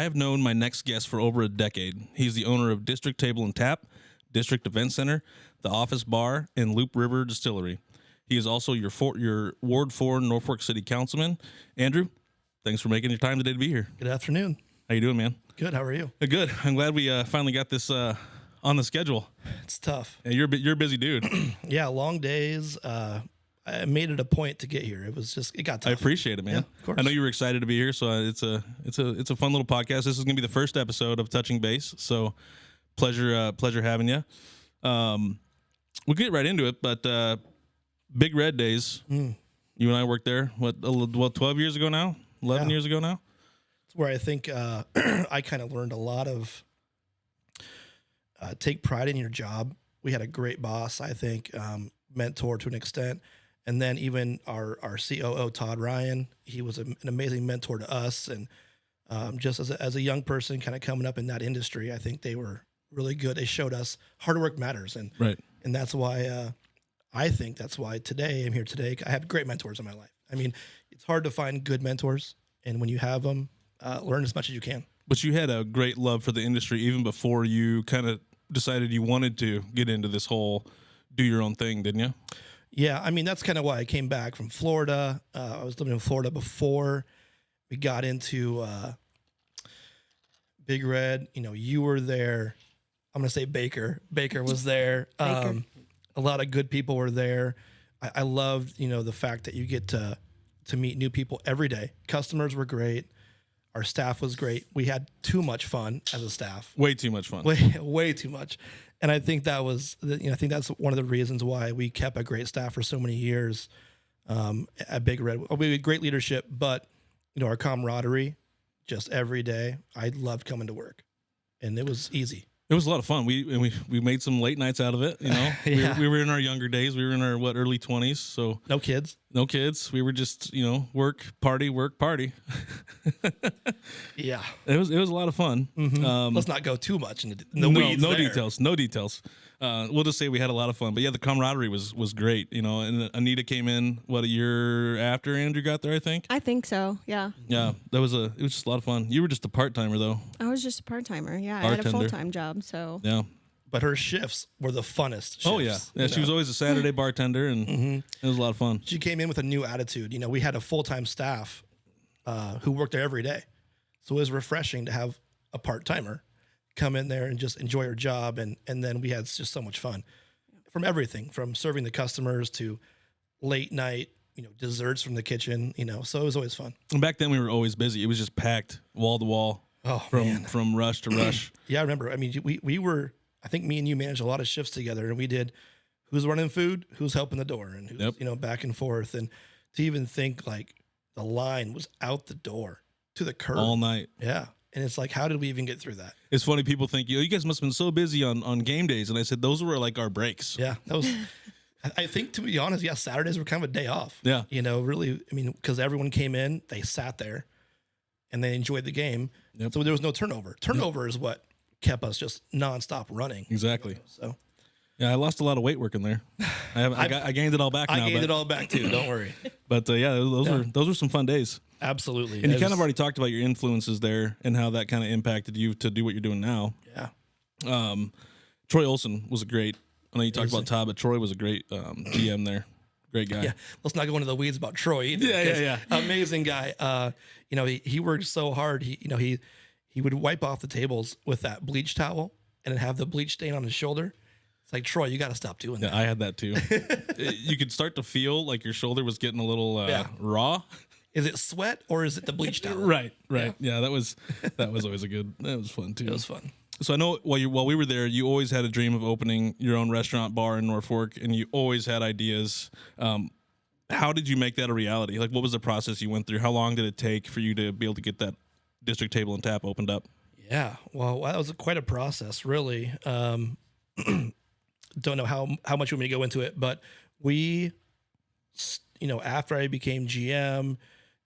I have known my next guest for over a decade. He's the owner of District Table and Tap, District Event Center, the Office Bar, and Loup River Distillery. He is also your Ward 4 Norfolk City Councilman. Andrew, thanks for making your time today to be here. Good afternoon. How you doing, man? Good. How are you? Good. I'm glad we finally got this on the schedule. It's tough. Yeah, you're a busy dude. Yeah, long days. I made it a point to get here. It got tough. I appreciate it, man. Yeah, of course. I know you were excited to be here, so it's a fun little podcast. This is gonna be the first episode of Touching Base, so pleasure having you. We'll get right into it, but Big Red days. You and I worked there. What 12 years ago now? 11 years ago now. It's where I think I kind of learned a lot of take pride in your job. We had a great boss, I think, mentor to an extent. And then even our COO, Todd Ryan, he was an amazing mentor to us. And just as a young person kind of coming up in that industry, I think they were really good. They showed us hard work matters. And and that's why I think that's why today I'm here today. I have great mentors in my life. I mean, it's hard to find good mentors. And when you have them, learn as much as you can. But you had a great love for the industry even before you kind of decided you wanted to get into this whole do your own thing, didn't you? Yeah, I mean, that's kind of why I came back from Florida. I was living in Florida before we got into Big Red. You know, you were there. I'm going to say Baker. Baker was there. A lot of good people were there. I loved, the fact that you get to meet new people every day. Customers were great. Our staff was great. We had too much fun as a staff. Way too much fun. Way too much. And I think that was, I think that's one of the reasons why we kept a great staff for so many years at Big Red. We had great leadership, but our camaraderie, just every day. I loved coming to work, and it was easy. It was a lot of fun. We made some late nights out of it. Yeah. we were in our younger days. We were in our early 20s. So no kids. We were just work party. Yeah, it was a lot of fun. Mm-hmm. Let's not go too much into the weeds. No details. We'll just say we had a lot of fun. But yeah, the camaraderie was great. And Anita came in a year after Andrew got there, I think. I think so. Yeah. Yeah, it was just a lot of fun. You were just a part-timer though. I was just a part-timer. Yeah, Bartender. I had a full-time job. So yeah. But her shifts were the funnest shifts. Oh, yeah. She was always a Saturday bartender, and it was a lot of fun. She came in with a new attitude. We had a full-time staff who worked there every day. So it was refreshing to have a part-timer come in there and just enjoy her job. And then we had just so much fun from everything, from serving the customers to late night, desserts from the kitchen, so it was always fun. And back then we were always busy. It was just packed wall to wall. Oh, from rush to rush. Yeah, I remember. I mean, we were, I think me and you managed a lot of shifts together, and we did who's running food, who's helping the door, and who's, back and forth. And to even think like the line was out the door to the curb all night. Yeah. And it's like, how did we even get through that? It's funny. People think, you guys must have been so busy on game days. And I said, those were like our breaks. Yeah. That was, I think, to be honest, Saturdays were kind of a day off. Yeah. Really, I mean, because everyone came in, they sat there and they enjoyed the game. Yep. So there was no turnover. Turnover is what kept us just nonstop running. Exactly. So, yeah, I lost a lot of weight working there. I gained it all back now. I gained it all back too. Don't worry. But those were some fun days. Absolutely. And you kind of already talked about your influences there and how that kind of impacted you to do what you're doing now. Yeah. Troy Olson was a great, I know you talked about Todd, but Troy was a great GM there. Great guy. Yeah. Let's not go into the weeds about Troy either. Yeah. Amazing guy. He worked so hard. He would wipe off the tables with that bleach towel and have the bleach stain on his shoulder. It's like, Troy, you got to stop doing that. Yeah, I had that too. You could start to feel like your shoulder was getting a little raw. Is it sweat or is it the bleach towel? Right. Yeah, that was always that was fun too. It was fun. So I know while we were there, you always had a dream of opening your own restaurant bar in Norfolk, and you always had ideas. How did you make that a reality? Like, what was the process you went through? How long did it take for you to be able to get that District Table and Tap opened up? Yeah, well, that was quite a process, really. Don't know how much you want me to go into it, but we, after I became GM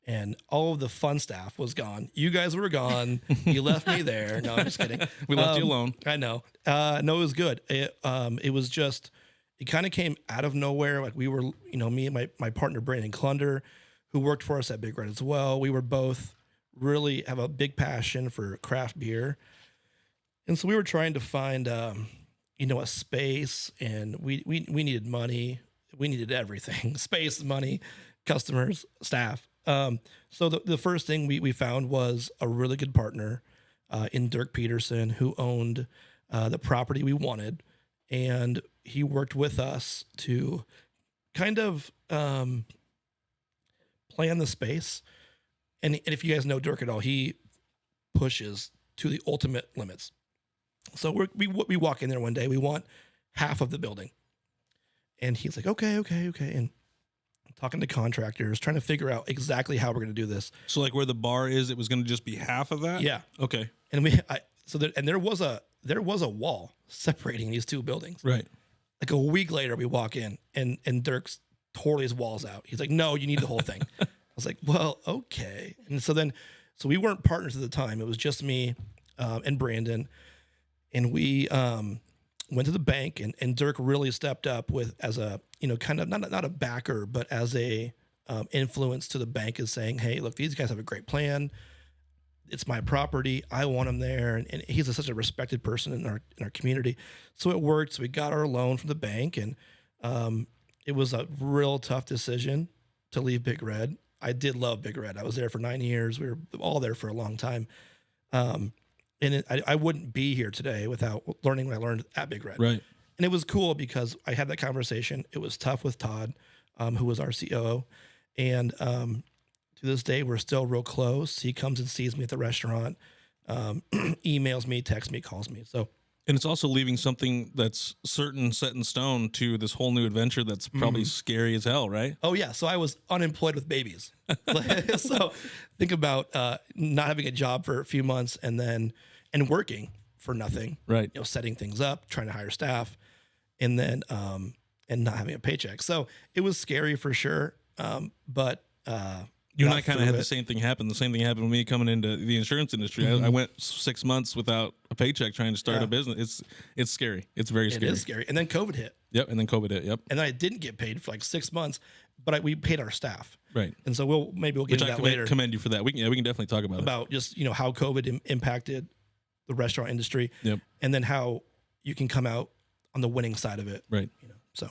and all of the fun staff was gone. You guys were gone. You left me there. No, I'm just kidding. We left you alone. I know. No, it was good. It was just, it kind of came out of nowhere. Like we were, me and my partner, Brandon Clunder, who worked for us at Big Red as well. We were both really have a big passion for craft beer. And so we were trying to find, a space, and we needed money. We needed everything: space, money, customers, staff. So the first thing we found was a really good partner in Dirk Peterson, who owned the property we wanted. And he worked with us to kind of plan the space. And if you guys know Dirk at all, he pushes to the ultimate limits. So we walk in there one day, we want half of the building. And he's like, okay. And talking to contractors, trying to figure out exactly how we're going to do this. So like where the bar is, it was going to just be half of that? Yeah. Okay. And there was a wall separating these two buildings. Right. Like a week later, we walk in and Dirk's tore his walls out. He's like, no, you need the whole thing. I was like, well, okay. And so we weren't partners at the time. It was just me and Brandon. And we went to the bank, and Dirk really stepped up as a, kind of not a backer, but as a influence to the bank, is saying, hey, look, these guys have a great plan. It's my property. I want him there. And he's such a respected person in our community. So it worked. So we got our loan from the bank, and it was a real tough decision to leave Big Red. I did love Big Red. I was there for 9 years. We were all there for a long time. I wouldn't be here today without learning what I learned at Big Red. Right. And it was cool because I had that conversation. It was tough with Todd, who was our COO. And to this day, we're still real close. He comes and sees me at the restaurant, emails me, texts me, calls me. So, and it's also leaving something that's certain, set in stone, to this whole new adventure that's probably scary as hell, right? Oh, yeah. So I was unemployed with babies. So think about not having a job for a few months and working for nothing. Right. Setting things up, trying to hire staff, and then and not having a paycheck. So it was scary for sure. But you and I kind of had the same thing happen. The same thing happened with me coming into the insurance industry. I went 6 months without a paycheck trying to start a business. It's scary. It's very scary. It is scary. And then COVID hit. Yep. And then COVID hit. Yep. And then I didn't get paid for like 6 months, but we paid our staff. Right. And so we'll get into that later. Commend you for that. We can definitely talk about just how COVID impacted the restaurant industry. Yep. And then how you can come out on the winning side of it. Right. So.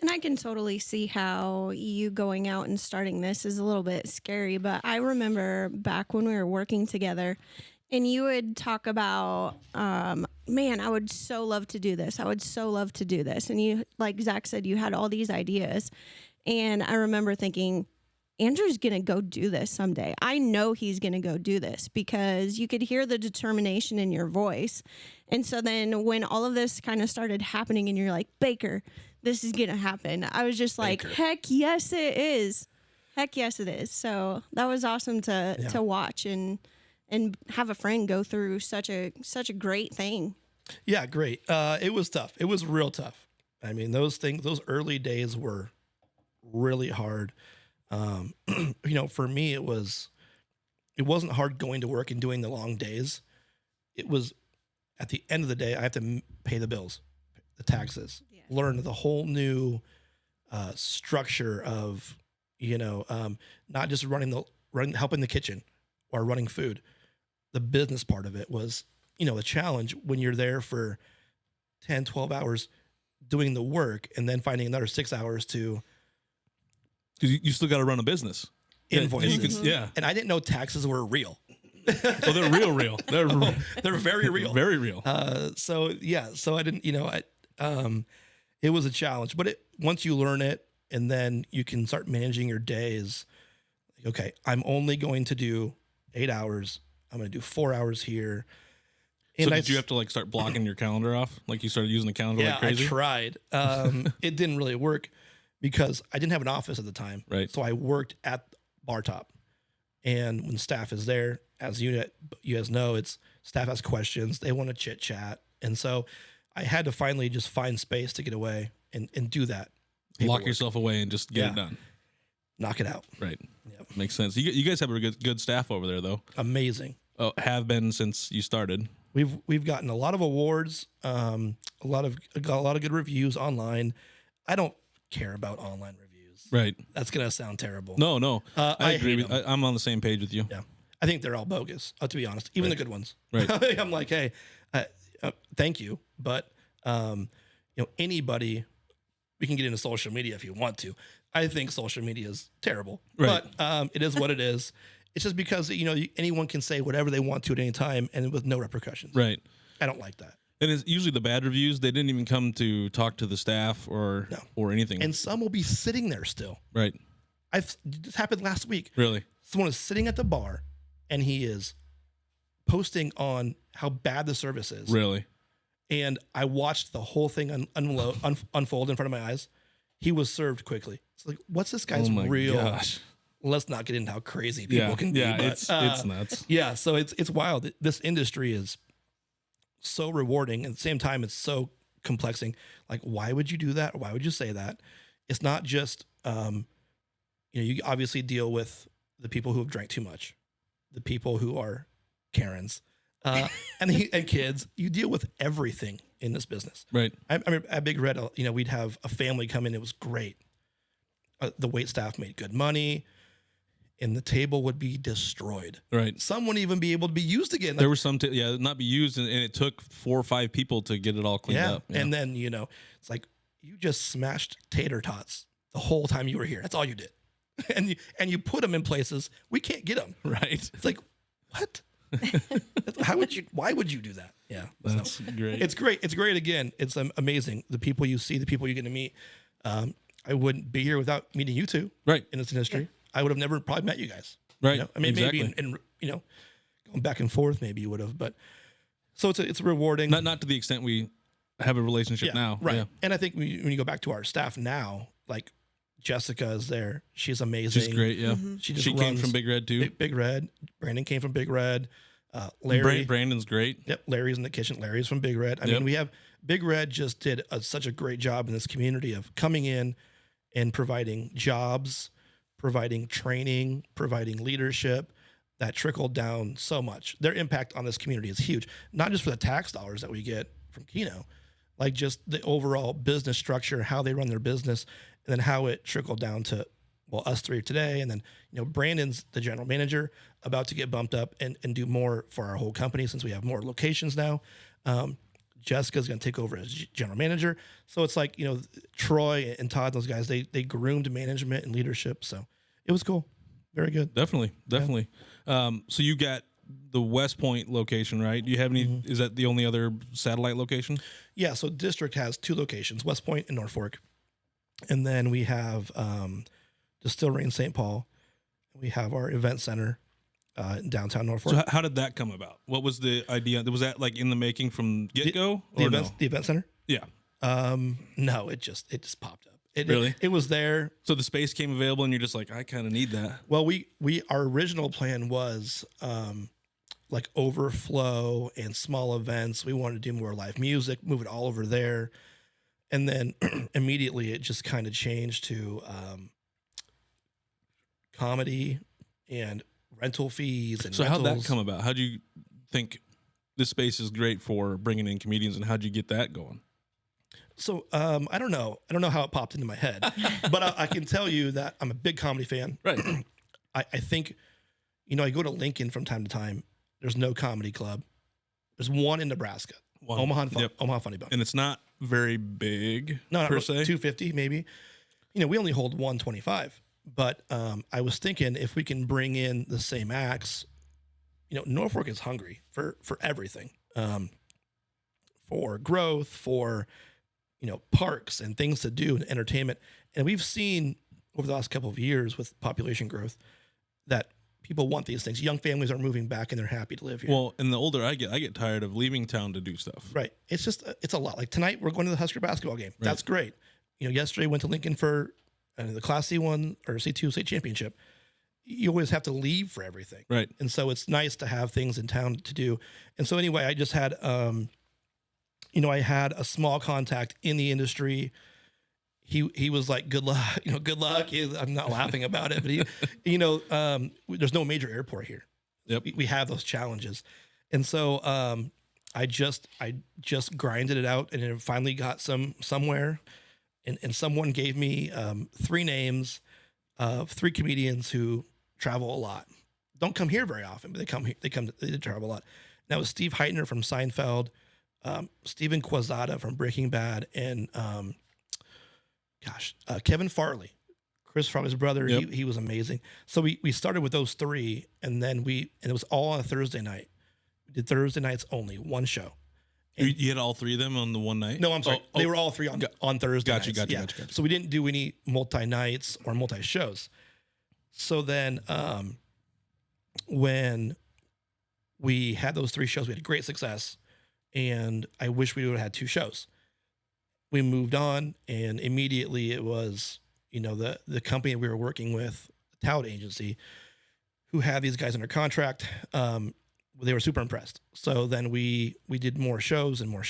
And I can totally see how you going out and starting this is a little bit scary, but I remember back when we were working together and you would talk about, man, I would so love to do this. I would so love to do this. And you, like Zach said, you had all these ideas. And I remember thinking, Andrew's going to go do this someday. I know he's going to go do this, because you could hear the determination in your voice. And so then when all of this kind of started happening and you're like, Baker, this is going to happen, I was just like, heck yes, it is. Heck yes, it is. So that was awesome to watch and have a friend go through such a great thing. Yeah, great. It was tough. It was real tough. I mean, those early days were really hard. For me, it wasn't hard going to work and doing the long days. It was, at the end of the day, I have to pay the bills, the taxes, learn the whole new structure of, not just helping the kitchen or running food. The business part of it was, the challenge when you're there for 10, 12 hours doing the work and then finding another 6 hours to, because you still got to run a business. Invoices. And I didn't know taxes were real. Oh, they're real. They're very real. Very real. So I didn't, it was a challenge, but once you learn it and then you can start managing your days, okay, I'm only going to do 8 hours. I'm going to do 4 hours here. And so did you have to start blocking your calendar off? Like you started using the calendar like crazy? I tried. It didn't really work because I didn't have an office at the time. Right. So I worked at Bar Top. And when staff is there, as you guys know, it's staff has questions. They want to chit chat. And so I had to finally just find space to get away and do that. Lock yourself away and just get it done. Knock it out. Right. Yep. Makes sense. You guys have a good staff over there, though. Amazing. Oh, have been since you started. We've gotten a lot of awards, a lot of good reviews online. I don't care about online reviews. Right. That's gonna sound terrible. No. I agree. hate 'em. I'm on the same page with you. Yeah. I think they're all bogus, to be honest, even the good ones. Right. I'm like, hey, thank you. But, anybody, we can get into social media if you want to. I think social media is terrible, Right. but it is what it is. It's just because, anyone can say whatever they want to at any time and with no repercussions. Right. I don't like that. And it's usually the bad reviews. They didn't even come to talk to the staff or anything. And some will be sitting there still. Right. This happened last week. Really? Someone is sitting at the bar and he is posting on how bad the service is. Really? And I watched the whole thing unfold in front of my eyes. He was served quickly. It's like, what's this guy's real? Gosh. Let's not get into how crazy people can be. Yeah, but, it's nuts. Yeah, so it's wild. This industry is so rewarding. At the same time, it's so complexing. Like, why would you do that? Why would you say that? It's not just, you obviously deal with the people who have drank too much, the people who are Karens, and kids. You deal with everything in this business. Right. I remember at Big Red, we'd have a family come in. It was great. The wait staff made good money, and the table would be destroyed. Right. Some wouldn't even be able to be used again. There were some, not be used, and it took 4 or 5 people to get it all cleaned up. Yeah. And then, it's like you just smashed tater tots the whole time you were here. That's all you did. And you put them in places we can't get them. Right. It's like, what? Why would you do that? Yeah. That's great. It's great. It's great. Again, it's amazing. The people you see, the people you're going to meet. I wouldn't be here without meeting you two. Right. In this industry. Yeah. I would have never probably met you guys. Right. I mean, exactly. maybe in going back and forth, maybe you would have, but so it's rewarding. Not to the extent we have a relationship now. Right. Yeah. And I think when you go back to our staff now, like Jessica is there. She's amazing. She's great. Yeah. Mm-hmm. She came from Big Red too. Big Red. Brandon came from Big Red. Larry. Brandon's great. Yep. Larry's in the kitchen. Larry's from Big Red. I mean, we have Big Red just did such a great job in this community of coming in and providing jobs, providing training, providing leadership that trickled down so much. Their impact on this community is huge, not just for the tax dollars that we get from Keno, like just the overall business structure, how they run their business, and then how it trickled down to, us three today. And then, Brandon's the general manager, about to get bumped up and do more for our whole company since we have more locations now. Jessica's going to take over as general manager. So it's like, Troy and Todd, those guys, they groomed management and leadership. So it was cool. Very good. Definitely. So you got the West Point location, right? Do you have any, is that the only other satellite location? Yeah. So district has 2 locations, West Point and Norfolk. And then we have Distillery in St. Paul. We have our event center in downtown Norfolk. So how did that come about? What was the idea? Was that like in the making from get-go? The event center? Yeah. No, it just popped up. Really? It was there. So the space came available and you're just like, I kind of need that. Well, our original plan was like overflow and small events. We wanted to do more live music, move it all over there. And then immediately it just kind of changed to comedy and rental fees. And so rentals. how'd that come about? How'd you think this space is great for bringing in comedians, and how'd you get that going? So I don't know how it popped into my head, but I can tell you that I'm a big comedy fan. Right. I think, I go to Lincoln from time to time. There's no comedy club. There's one in Nebraska, Omaha Funny Bone. And it's not very big, no, per se. 250 maybe. We only hold 125. But I was thinking if we can bring in the same acts, Norfolk is hungry for everything, for growth, for parks and things to do and entertainment. And we've seen over the last couple of years with population growth that people want these things. Young families are moving back and they're happy to live here. Well, and the older I get tired of leaving town to do stuff. Right. It's just, it's a lot. Like tonight we're going to the Husker basketball game. Right. That's great. Yesterday went to Lincoln for the Class C1 or C2 state championship. You always have to leave for everything. Right. And so it's nice to have things in town to do. And so anyway, I just had, I had a small contact in the industry. He was like, good luck, good luck. I'm not laughing about it, but there's no major airport here. Yep. We have those challenges. And so, I just grinded it out and it finally got somewhere. And someone gave me 3 names of 3 comedians who travel a lot don't come here very often, but they travel a lot. And that was Steve Heitner from Seinfeld, Steven Quezada from Breaking Bad, and Kevin Farley, Chris Farley's brother. Yep. He was amazing. So we started with those three, and then it was all on a Thursday night. We did Thursday nights only, one show. You had all three of them on the one night? No, I'm sorry. They were all three on Thursday nights. Gotcha. So we didn't do any multi-nights or multi-shows. So then when we had those three shows, we had great success, and I wish we would have had two shows. We moved on, and immediately it was, the company we were working with, the talent agency, who had these guys under contract. They were super impressed. So then we did more shows, and we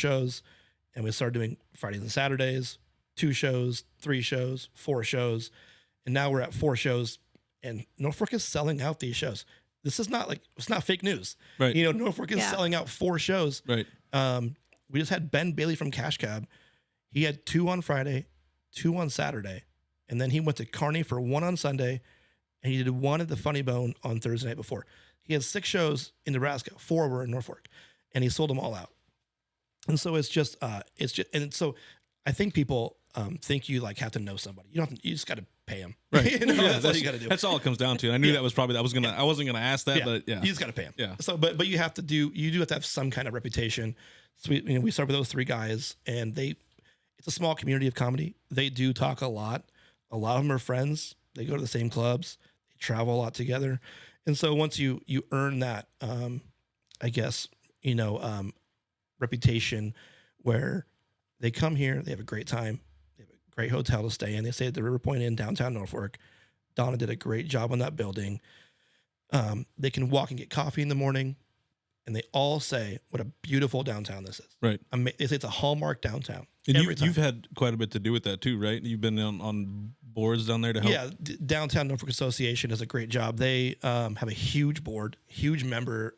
started doing Fridays and Saturdays, 2 shows, 3 shows, 4 shows, and now we're at 4 shows, and Norfolk is selling out these shows. This is not it's not fake news. Right. Norfolk is selling out 4 shows. Right. We just had Ben Bailey from Cash Cab. He had 2 on Friday, 2 on Saturday, and then he went to Kearney for 1 on Sunday, and he did 1 at the Funny Bone on Thursday night before. He had 6 shows in Nebraska, 4 were in Norfolk, and he sold them all out. And so and so I think people think you have to know somebody. You just got to pay them. Right. That's all you got to do. That's all it comes down to. I knew that was probably, I wasn't going to ask that, but yeah. You just got to pay them. Yeah. So, but you have to have some kind of reputation. So we start with those 3 guys, and it's a small community of comedy. They do talk a lot. A lot of them are friends. They go to the same clubs. They travel a lot together. And so once you earn that, reputation where they come here, they have a great time, they have a great hotel to stay in. They stay at the River Point Inn, downtown Norfolk. Donna did a great job on that building. They can walk and get coffee in the morning, and they all say what a beautiful downtown this is. Right. They say it's a hallmark downtown. And you've had quite a bit to do with that too, right? You've been on boards down there to help. Yeah, Downtown Norfolk Association does a great job. They have a huge board, huge member,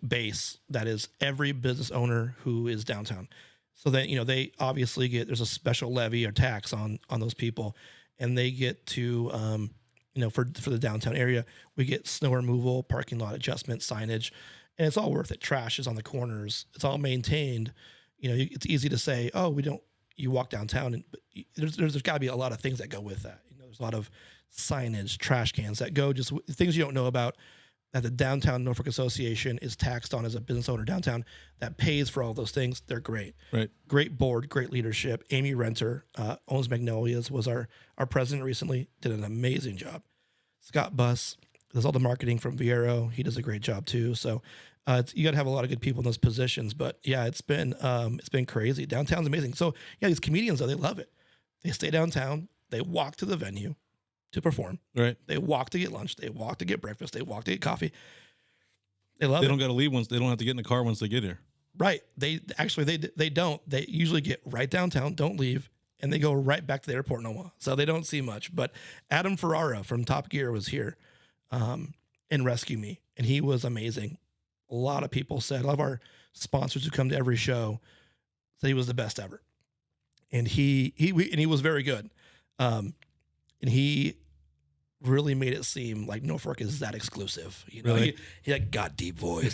base that is every business owner who is downtown. So that they obviously there's a special levy or tax on those people, and they get to for the downtown area, we get snow removal, parking lot adjustment, signage, and it's all worth it. Trash is on the corners. It's all maintained. It's easy to say, oh, we don't. You walk downtown, but there's got to be a lot of things that go with that. There's a lot of signage, trash cans that go, just things you don't know about. That the Downtown Norfolk Association is taxed on as a business owner downtown that pays for all those things. They're great. Right. Great board, great leadership. Amy Renter, owns Magnolias, was our president recently, did an amazing job. Scott Buss does all the marketing from Viero. He does a great job too. So you got to have a lot of good people in those positions. But yeah, it's been crazy. Downtown's amazing. So yeah, these comedians, though, they love it. They stay downtown. They walk to the venue to perform. Right. They walk to get lunch. They walk to get breakfast. They walk to get coffee. They love it. They don't got to leave they don't have to get in the car once they get here. Right. They don't. They usually get right downtown, don't leave, and they go right back to the airport in Omaha. So they don't see much. But Adam Ferrara from Top Gear was here and rescued me, and he was amazing. A lot of people said, a lot of our sponsors who come to every show said he was the best ever. And he was very good. And he really made it seem like Norfolk is that exclusive. Really? He got deep voice.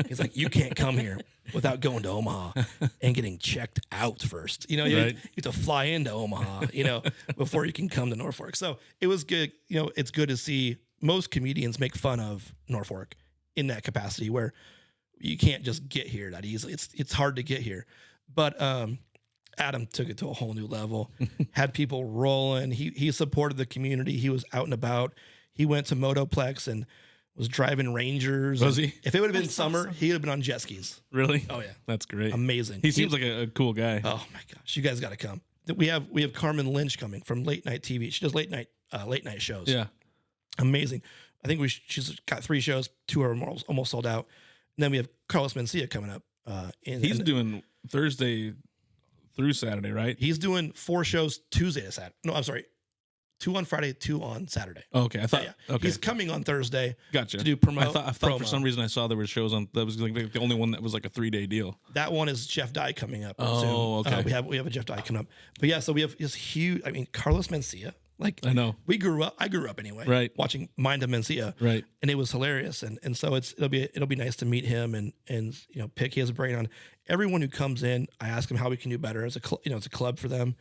He's like, you can't come here without going to Omaha and getting checked out first. You have to fly into Omaha, before you can come to Norfolk. So it was good. It's good to see most comedians make fun of Norfolk in that capacity where you can't just get here that easily. It's hard to get here. But Adam took it to a whole new level, had people rolling. He supported the community. He was out and about. He went to Motoplex and was driving Rangers. Was he? If it would have been summer, he would have been on jet skis. Really? Oh, yeah. That's great. Amazing. He seems like a cool guy. Oh, my gosh. You guys got to come. We have Carmen Lynch coming from Late Night TV. She does late night shows. Yeah. Amazing. I think she's got 3 shows. 2 are almost sold out. And then we have Carlos Mencia coming up. He's doing Thursday through Saturday, right? He's doing 4 shows Tuesday to Saturday. No, I'm sorry. 2 on Friday, 2 on Saturday. Oh, okay. I thought Okay. He's coming on Thursday. Gotcha. To do promo. I thought for some reason I saw there were shows on that was like the only one that was like a 3-day deal. That one is Jeff Dye coming up. Oh, soon. okay. We have a Jeff Dye coming up. But yeah, so we have this huge. Carlos Mencia. Like I know. I grew up anyway, Right. watching Mind of Mencia, Right. and it was hilarious. And so it'll be nice to meet him and pick his brain on everyone who comes in. I ask him how we can do better as it's a club for them.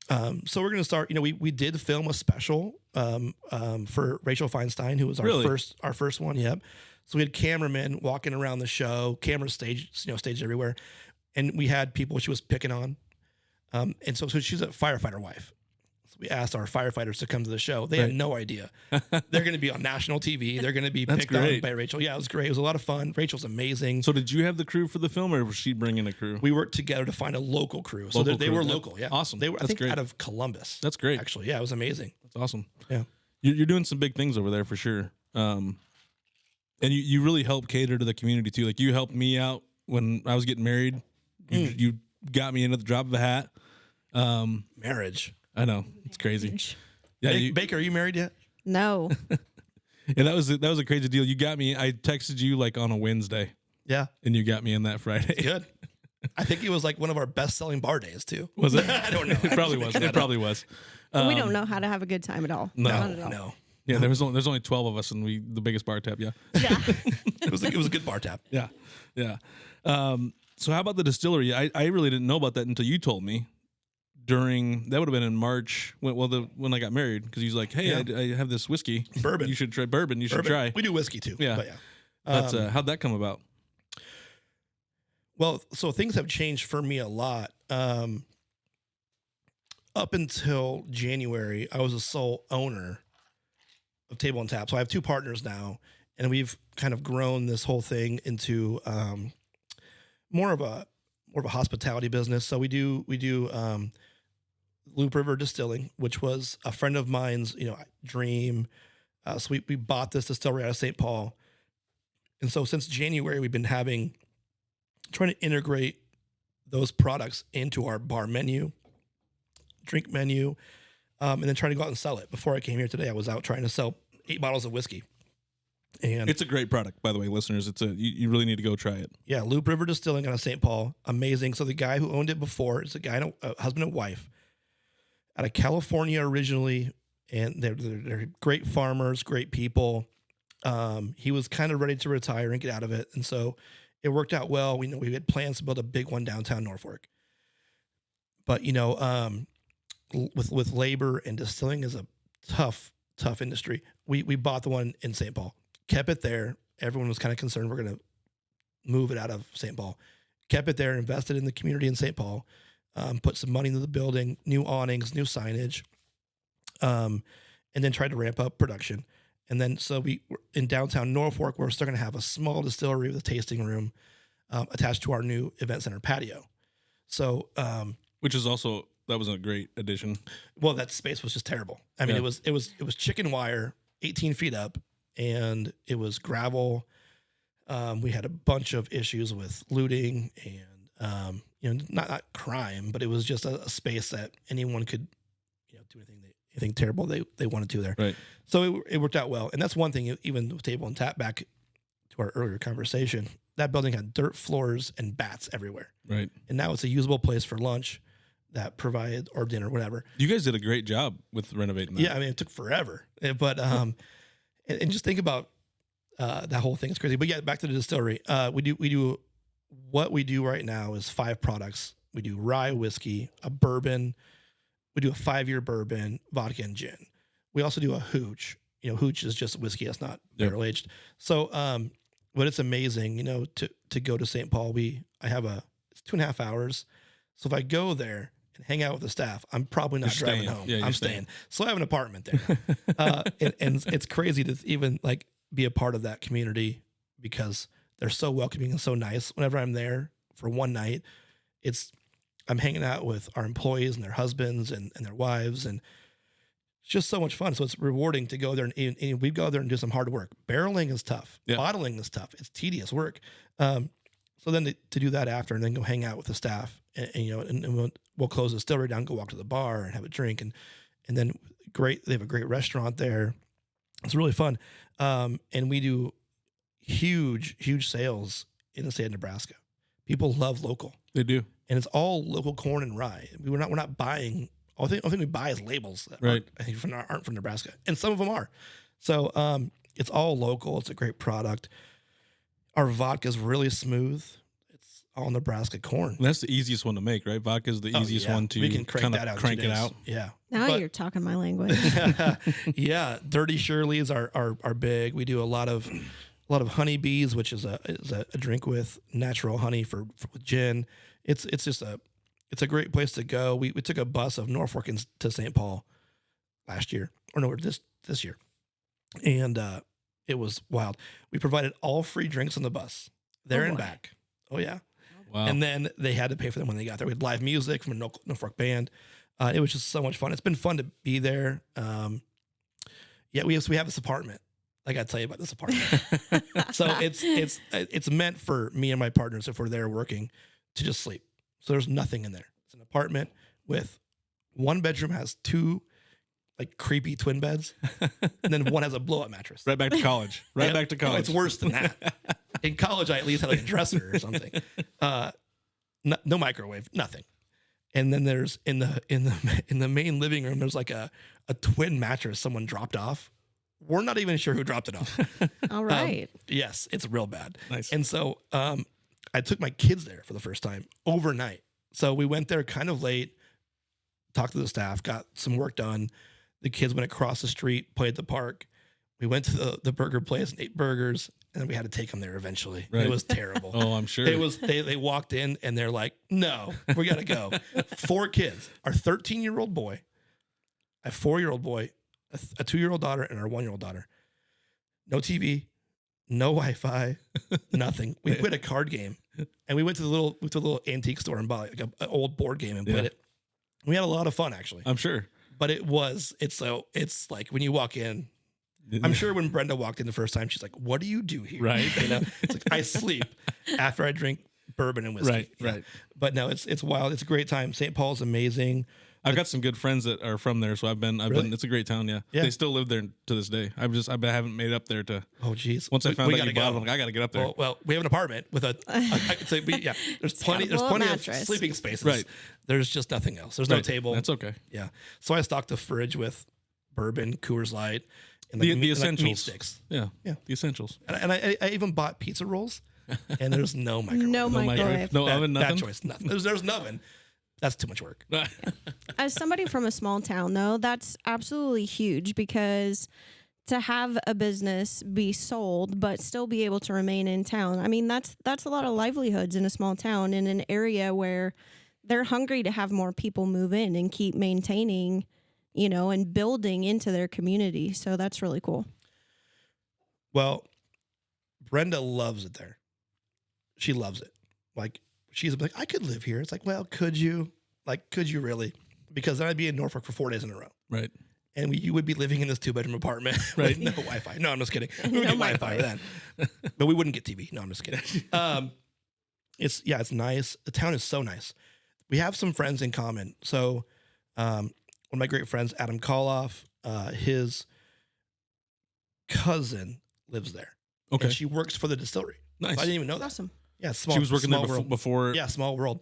So we're gonna start. We did film a special for Rachel Feinstein, who was our first one. Yep. So we had cameramen walking around the show, cameras staged everywhere, and we had people she was picking on. And so she's a firefighter wife. So we asked our firefighters to come to the show. They had no idea. They're going to be on national TV. They're going to be picked on by Rachel. Yeah, it was great. It was a lot of fun. Rachel's amazing. So did you have the crew for the film, or was she bringing a crew? We worked together to find a local crew. So they were local. Yeah. Awesome. They were, That's I think, great. out of Columbus. That's great. Actually, yeah, it was amazing. That's awesome. Yeah. You're doing some big things over there for sure. And you really help cater to the community too. Like you helped me out when I was getting married. You got me into the drop of a hat. Marriage. I know, it's crazy. Yeah, Baker, are you married yet? No. Yeah, that was a crazy deal. You got me. I texted you like on a Wednesday. Yeah. And you got me in that Friday. Good. I think it was like one of our best selling bar days too. Was it? I don't know. It probably was. It probably was. We don't know how to have a good time at all. Not at all. No. Yeah, there's only 12 of us, and the biggest bar tab. Yeah. Yeah. It was a good bar tap. Yeah. Yeah. So how about the distillery? I really didn't know about that until you told me. That would have been in March when I got married, because he's like, hey, I have this whiskey, bourbon. You should try bourbon. You should try. We do whiskey too. Yeah. But yeah. But how'd that come about? Well, so things have changed for me a lot. Up until January, I was a sole owner of Table and Tap. So I have two partners now, and we've kind of grown this whole thing into more of a hospitality business. So we do Loup River Distilling, which was a friend of mine's, dream. So we bought this distillery out of St. Paul. And so since January, we've been trying to integrate those products into our bar menu, drink menu, and then trying to go out and sell it. Before I came here today, I was out trying to sell 8 bottles of whiskey. And it's a great product, by the way, listeners. You really need to go try it. Yeah, Loup River Distilling out of St. Paul, amazing. So the guy who owned it before is a guy, a husband and wife, out of California originally, and they're great farmers, great people. He was kind of ready to retire and get out of it, and so it worked out well. We had plans to build a big one downtown Norfolk, but with labor and distilling is a tough industry. We bought the one in St. Paul, kept it there. Everyone was kind of concerned we're going to move it out of St. Paul. Kept it there, invested in the community in St. Paul, put some money into the building, new awnings, new signage, and then tried to ramp up production. And then so we in downtown Norfolk, we're still going to have a small distillery with a tasting room attached to our new event center patio. So, which is also, that was a great addition. Well, that space was just terrible. I mean, it was chicken wire, 18 feet up, and it was gravel. We had a bunch of issues with looting and not crime, but it was just a space that anyone could do anything terrible they wanted to there. Right. So it worked out well, and that's one thing. Even with Table and Tap, back to our earlier conversation, that building had dirt floors and bats everywhere. Right. And now it's a usable place for lunch that provided, or dinner, whatever. You guys did a great job with renovating that. Yeah, I mean, it took forever, but and just think about that whole thing is crazy. But yeah, back to the distillery. We do what we do right now is 5 products. We do rye whiskey, a bourbon. We do a 5-year bourbon, vodka, and gin. We also do a hooch. Hooch is just whiskey that's not barrel aged. So, but it's amazing, to go to St. Paul. I have it's 2.5 hours. So if I go there and hang out with the staff, I'm probably not driving home. Yeah, I'm staying. So I have an apartment there. and it's crazy to even be a part of that community because they're so welcoming and so nice. Whenever I'm there for one night, I'm hanging out with our employees and their husbands and their wives, and it's just so much fun. So it's rewarding to go there and we go there and do some hard work. Barreling is tough. Yeah. Bottling is tough. It's tedious work. So then to do that after and then go hang out with the staff and we'll close the distillery down, go walk to the bar and have a drink. And then they have a great restaurant there. It's really fun. And we do huge sales in the state of Nebraska. People love local. They do. And it's all local corn and rye. We're not buying All thing we buy is labels that Right. aren't from Nebraska, and some of them are. So it's all local. It's a great product. Our vodka is really smooth. It's all Nebraska corn. And that's the easiest one to make, right? Vodka is the easiest one to We can crank that out. in 2 crank it days. out. Yeah. Now But- you're talking my language. Yeah, Dirty Shirley's are big. We do a lot of honeybees, which is a drink with natural honey for gin. It's just a great place to go. We took a bus of Norfolk to St. Paul last year, or no, this year, and it was wild. We provided all free drinks on the bus, there and boy. back. Oh yeah, Wow. and then they had to pay for them when they got there. We had live music from a Norfolk band. It was just so much fun. It's been fun to be there. Yeah, we have this apartment. I got to tell you about this apartment. So it's meant for me and my partners, if we're there working, to just sleep. So there's nothing in there. It's an apartment with one bedroom has 2 like creepy twin beds, and then one has a blow up mattress. Right back to college. Right Yeah, back to college. It's worse than that. In college, I at least had like a dresser or something. No microwave, nothing. And then there's in the main living room, there's like a twin mattress someone dropped off. We're not even sure who dropped it off. All right. Yes, it's real bad. Nice. And so I took my kids there for the first time overnight. So we went there kind of late, talked to the staff, got some work done. The kids went across the street, played at the park. We went to the burger place and ate burgers, and then we had to take them there eventually. Right. It was terrible. Oh, I'm sure. It was they walked in and they're like, no, we gotta go. 4 kids, our 13-year-old boy, a 4-year-old boy, a 2-year-old daughter, and our 1-year-old daughter. No TV, no Wi-Fi, nothing. We played a card game, and we went to the little antique store and bought like an old board game and played it. We had a lot of fun actually, I'm sure. but it's like when you walk in. I'm sure when Brenda walked in the first time, she's like, "What do you do here?" Right. You know, it's like I sleep after I drink bourbon and whiskey. Right, Yeah. right. But no, it's wild. It's a great time. St. Paul's amazing. I've got some good friends that are from there, so I've been. It's a great town. Yeah. Yeah. They still live there to this day. I haven't made it up there to. Oh, geez. Once I found out gotta you bought them, I got to get up there. Well, we have an apartment with there's plenty got a little of mattress. sleeping spaces. Right. There's just nothing else. There's no Right. table. That's okay. Yeah. So I stocked the fridge with bourbon, Coors Light, and The and meat essentials. sticks. Yeah. Yeah. The essentials. And I even bought pizza rolls, and there's no microwave. No microwave. No Bad- oven. bad Nothing. choice. Nothing. There's an oven. That's too much work. As somebody from a small town, though, that's absolutely huge because to have a business be sold but still be able to remain in town, I mean, that's a lot of livelihoods in a small town in an area where they're hungry to have more people move in and keep maintaining, and building into their community. So that's really cool. Well, Brenda loves it there. She loves it. Like, she's like, I could live here. It's like, well, could you? Like, could you really? Because then I'd be in Norfolk for 4 days in a row. Right. And you would be living in this 2-bedroom apartment Right. with no Wi-Fi. No, I'm just kidding. We would No get Wi-Fi then. But we wouldn't get TV. No, I'm just kidding. It's nice. The town is so nice. We have some friends in common. So one of my great friends, Adam Koloff, his cousin lives there. Okay. And she works for the distillery. Nice. So I didn't even know that. Awesome. Yeah, small. She was working there small world. before. Yeah, small world.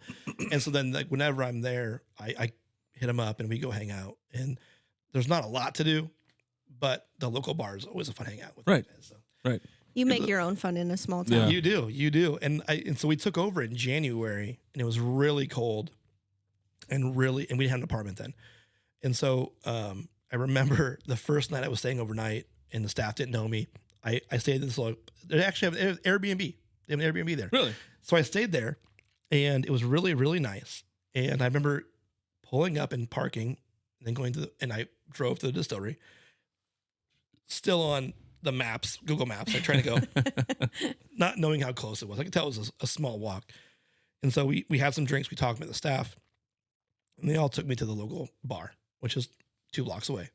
And so then, like, whenever I'm there, I hit him up and we go hang out. And there's not a lot to do, but the local bar is always a fun hangout with Right. those guys, so. Right. You make your own fun in a small town. Yeah. You do. And so we took over in January, and it was really cold, and we didn't have an apartment then. And so I remember the first night I was staying overnight, and the staff didn't know me. I stayed in this. They actually have Airbnb. They have an Airbnb there. Really. So I stayed there, and it was really, really nice. And I remember pulling up and parking, and then and I drove to the distillery, still on the maps, Google Maps, like trying to go, not knowing how close it was. I could tell it was a small walk. And so we had some drinks, we talked with the staff, and they all took me to the local bar, which is 2 blocks away.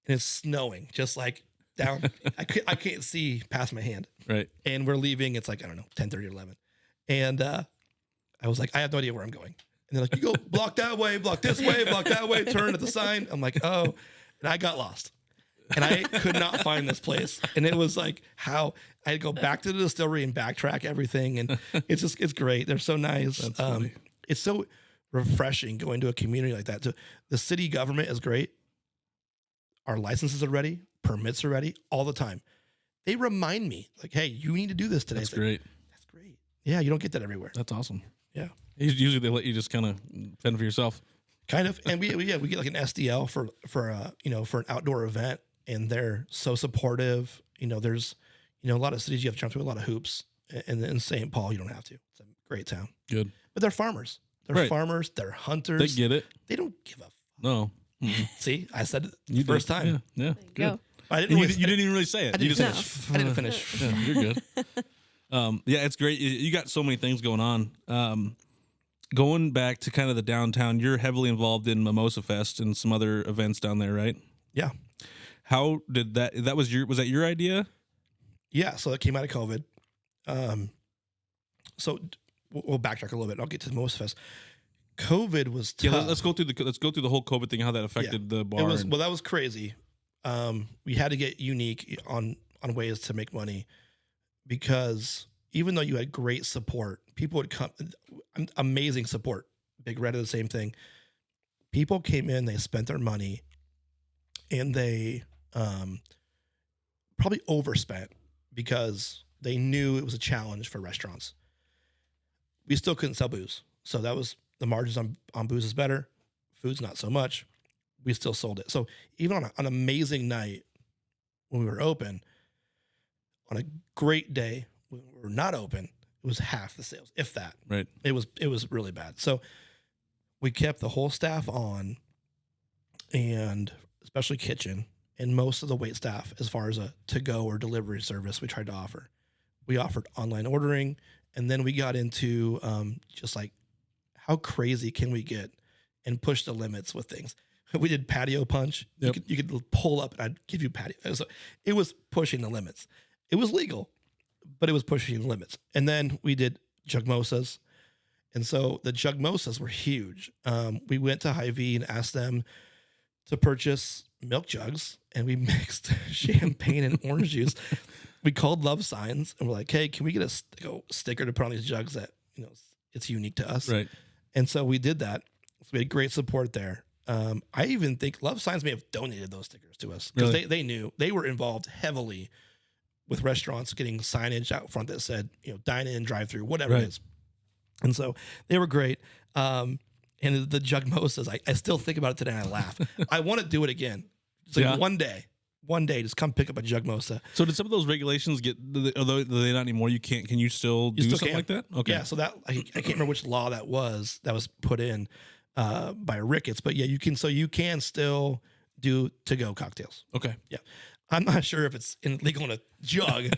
And it's snowing, just like down. I can't see past my hand. Right. And we're leaving. It's like, I don't know, 10:30 or 11. And I was like, I have no idea where I'm going. And they're like, you go block that way, block this way, block that way, turn at the sign. I'm like, oh. And I got lost. And I could not find this place. And it was like how I had to go back to the distillery and backtrack everything. And it's great. They're so nice. That's funny. It's so, refreshing going to a community like that. So the city government is great. Our licenses are ready, permits are ready all the time. They remind me like, hey, you need to do this today. That's It's like, great. that's great. Yeah, you don't get that everywhere. That's awesome. Yeah. Usually they let you just kind of fend for yourself. Kind of. And we get like an SDL for an outdoor event, and they're so supportive. There's a lot of cities you have to jump through a lot of hoops. And in St. Paul, you don't have to. It's a great town. Good. But they're farmers. They're Right. farmers. They're hunters. They get it. They don't give a fuck. No. See, I said it You did. first time. Yeah. There you Good. go. I And didn't. you didn't even really say it. I You didn't just finish. said, I didn't finish. Yeah, you're good. Yeah, it's great. You got so many things going on. Going back to kind of the downtown, you're heavily involved in Mimosa Fest and some other events down there, right? Yeah. How did that was that your idea? Yeah. So that came out of COVID. So we'll backtrack a little bit. I'll get to the Mimosa Fest. COVID was tough. Yeah, let's go through the whole COVID thing, how that affected the bar. That was crazy. We had to get unique on ways to make money, because even though you had great support, people would come, amazing support. Big Red did the same thing. People came in, they spent their money, and they probably overspent because they knew it was a challenge for restaurants. We still couldn't sell booze, so that was the margins on booze is better. Food's not so much. We still sold it. So even on an amazing night when we were open, on a great day when we were not open, it was half the sales, if that. Right. It was really bad. So we kept the whole staff on, and especially kitchen and most of the wait staff, as far as a to-go or delivery service we tried to offer. We offered online ordering, and then we got into just like, how crazy can we get and push the limits with things? We did patio punch. Yep. You could pull up and I'd give you patio. It was pushing the limits. It was legal, but it was pushing the limits. And then we did jugmosas. And so the jugmosas were huge. We went to Hy-Vee and asked them to purchase milk jugs, and we mixed champagne and orange juice. We called love signs and we're like, hey, can we get a sticker to put on these jugs that, it's unique to us? Right. And so we did that. So we had great support there. I even think Love Signs may have donated those stickers to us, because they knew they were involved heavily with restaurants getting signage out front that said, dine in, drive through, whatever it is. And so they were great. And the jugmosas, I still think about it today and I laugh. I want to do it again. It's like one day, just come pick up a jugmosa. So did some of those regulations although they're not anymore, can you still do something like that? Okay. Yeah. So that, I can't remember which law that was put in by Ricketts, but yeah, you can still do to-go cocktails. Okay. Yeah. I'm not sure if it's illegal in a jug,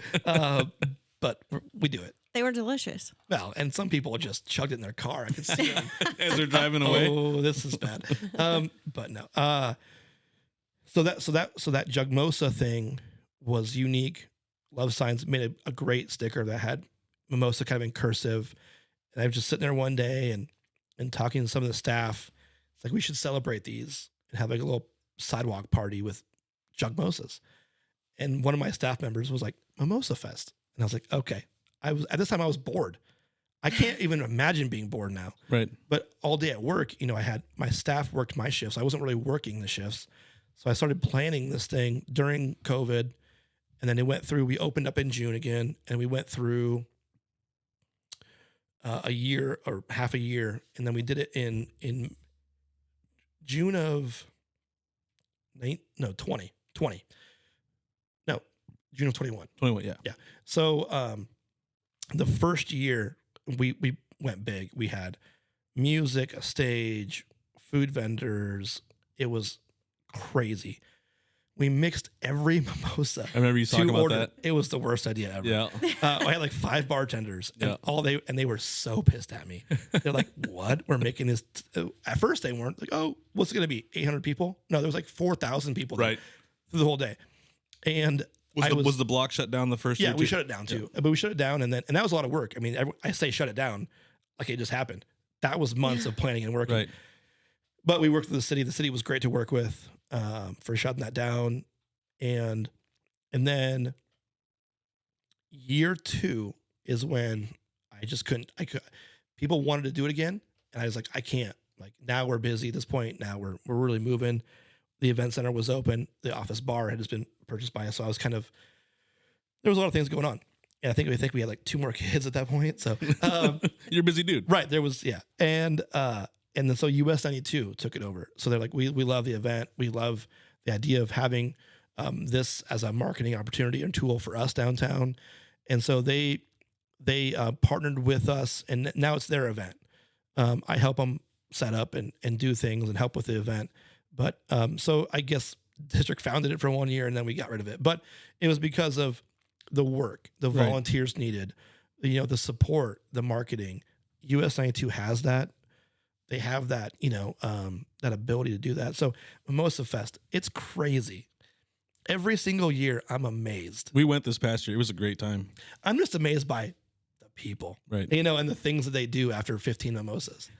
but we do it. They were delicious. Well, and some people just chugged it in their car. I could see them. As they're driving away. Oh, this is bad. But no. So that jugmosa thing was unique. Love Signs made a great sticker that had mimosa kind of in cursive. And I was just sitting there one day and talking to some of the staff. It's like, we should celebrate these and have like a little sidewalk party with jugmosas. And one of my staff members was like, Mimosa Fest. And I was like, okay. At this time I was bored. I can't even imagine being bored now. Right. But all day at work, I had my staff worked my shifts. I wasn't really working the shifts. So I started planning this thing during COVID. And then it went through, we opened up in June again, and we went through a year or half a year. And then we did it in June of 2020. No, June of 21. 21, yeah. Yeah. So the first year we went big. We had music, a stage, food vendors. It was crazy. We mixed every mimosa. I remember you talking about that. It was the worst idea ever. Yeah. I had like 5 bartenders, and they were so pissed at me. They're like, "What? We're making this?" At first, they weren't like, "Oh, what's it going to be? 800 people?" No, there was like 4,000 people there through the whole day. And was the block shut down the first year? Yeah, we shut it down too. But we shut it down, and that was a lot of work. I mean, I say shut it down like it just happened. That was months of planning and working. Right. But we worked with the city. The city was great to work with for shutting that down. And then year 2 is when I just couldn't. People wanted to do it again, And I was like, I can't. Like now we're busy at this point. Now we're really moving. The event center was open. The office bar had just been purchased by us. So I was there was a lot of things going on. And I think we had like 2 more kids at that point. So You're a busy dude. right. There was, yeah. And then so US 92 took it over. So they're like, we love the event. We love the idea of having this as a marketing opportunity and tool for us downtown. And so they partnered with us, and now it's their event. I help them set up and do things and help with the event. But so I guess district founded it for 1 year and then we got rid of it. But it was because of the work, the volunteers needed, the support, the marketing. US 92 has that. They have that, that ability to do that. So Mimosa Fest, it's crazy. Every single year, I'm amazed. We went this past year. It was a great time. I'm just amazed by the people, right? And the things that they do after 15 mimosas.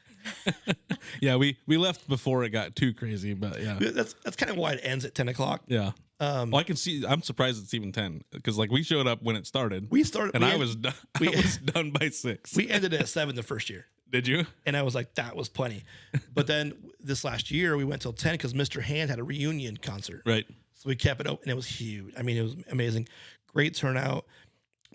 Yeah, we left before it got too crazy, but yeah, that's kind of why it ends at 10 o'clock. Yeah. Well, I can see. I'm surprised it's even 10 because like we showed up when it started. I was done. I was done by 6. We ended at 7 the first year. Did you? And I was like, that was plenty. But then this last year we went till 10 because Mr. Hand had a reunion concert. Right. So we kept it open. It was huge. I mean, it was amazing. Great turnout.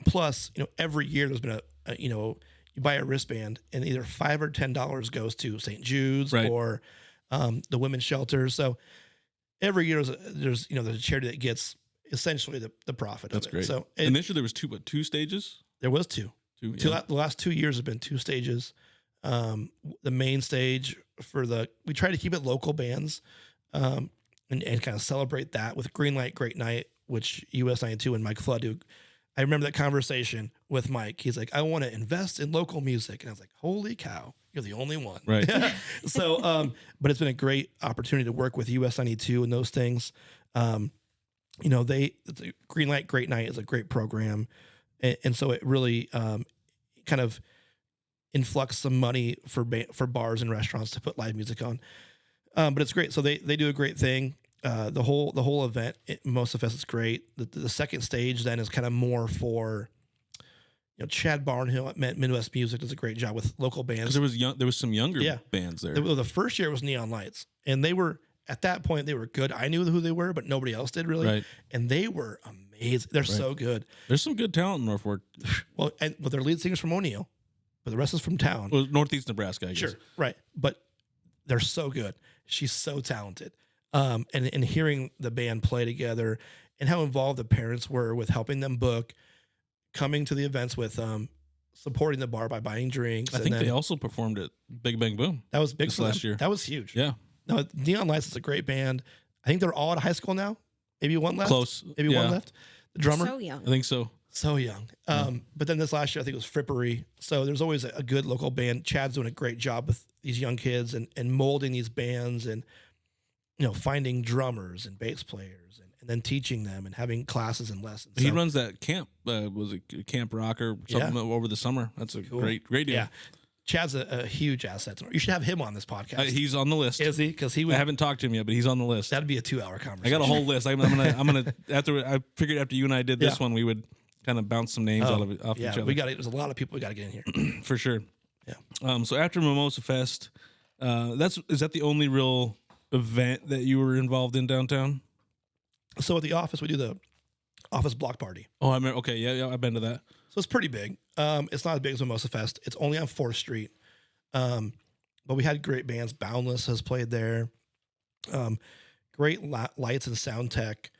Plus, every year there's been you buy a wristband and either $5 or $10 goes to St. Jude's or the women's shelter. So every year there's a charity that gets essentially the profit. That's of it. Great. So and this year there was 2 stages. There was 2. Yeah. The last 2 years have been 2 stages. The main stage we try to keep it local bands, and kind of celebrate that with Green Light Great Night, which US 92 and Mike Flood do. I remember that conversation with Mike. He's like, I want to invest in local music. And I was like, holy cow, you're the only one. Right. So, but it's been a great opportunity to work with US 92 and those things. Green Light Great Night is a great program. And so it really kind of influx some money for bars and restaurants to put live music on. But it's great. So they do a great thing. The whole event, Mimosa Fest is great. The second stage then is kind of more for, Chad Barnhill at Midwest Music does a great job with local bands. There was some younger bands there. The first year was Neon Lights, and they were at that point they were good. I knew who they were, but nobody else did really. Right. And they were amazing. They're so good. There's some good talent in Norfolk. Well, their lead singer's from O'Neill, but the rest is from town. Well, Northeast Nebraska, I guess. Sure, right. But they're so good. She's so talented. And hearing the band play together and how involved the parents were with helping them book, coming to the events with supporting the bar by buying drinks. I think they also performed at Big Bang Boom. That was big this last year. That was huge. Yeah. No, Neon Lights is a great band. I think they're all out of high school now. Maybe one left. Close. Maybe one left. The drummer. So young. I think so. So young. But then this last year, I think it was Frippery. So there's always a good local band. Chad's doing a great job with these young kids and molding these bands and, finding drummers and bass players and then teaching them and having classes and lessons. He runs that camp. Was it Camp Rock or something over the summer? That's a great deal. Yeah. Chad's a huge asset. You should have him on this podcast. He's on the list. Is he? Because I haven't talked to him yet, but he's on the list. That'd be a 2-hour conversation. I got a whole list. I'm gonna I figured after you and I did this one, we would kind of bounce some names off each other. There's a lot of people we got to get in here for sure. Yeah. So after Mimosa Fest, is that the only real event that you were involved in downtown? So at the office, we do the office block party. Oh, I remember. Okay, yeah, I've been to that. So it's pretty big. It's not as big as Mimosa Fest. It's only on 4th Street. But we had great bands. Boundless has played there. Great lights and sound tech.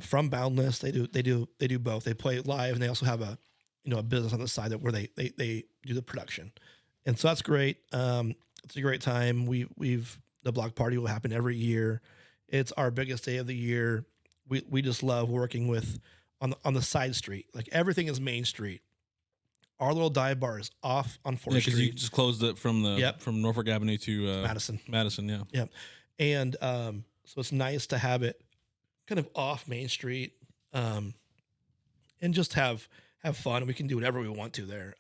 From Boundless, they do both. They play live and they also have a business on the side where they do the production. And so that's great. It's a great time. The block party will happen every year. It's our biggest day of the year. We just love working with on the side street. Like everything is Main Street. Our little dive bar is off on 4th Street. Because you just closed it from Norfolk Avenue to Madison. Yeah. Yep. And so it's nice to have it kind of off Main Street, and just have fun. We can do whatever we want to there.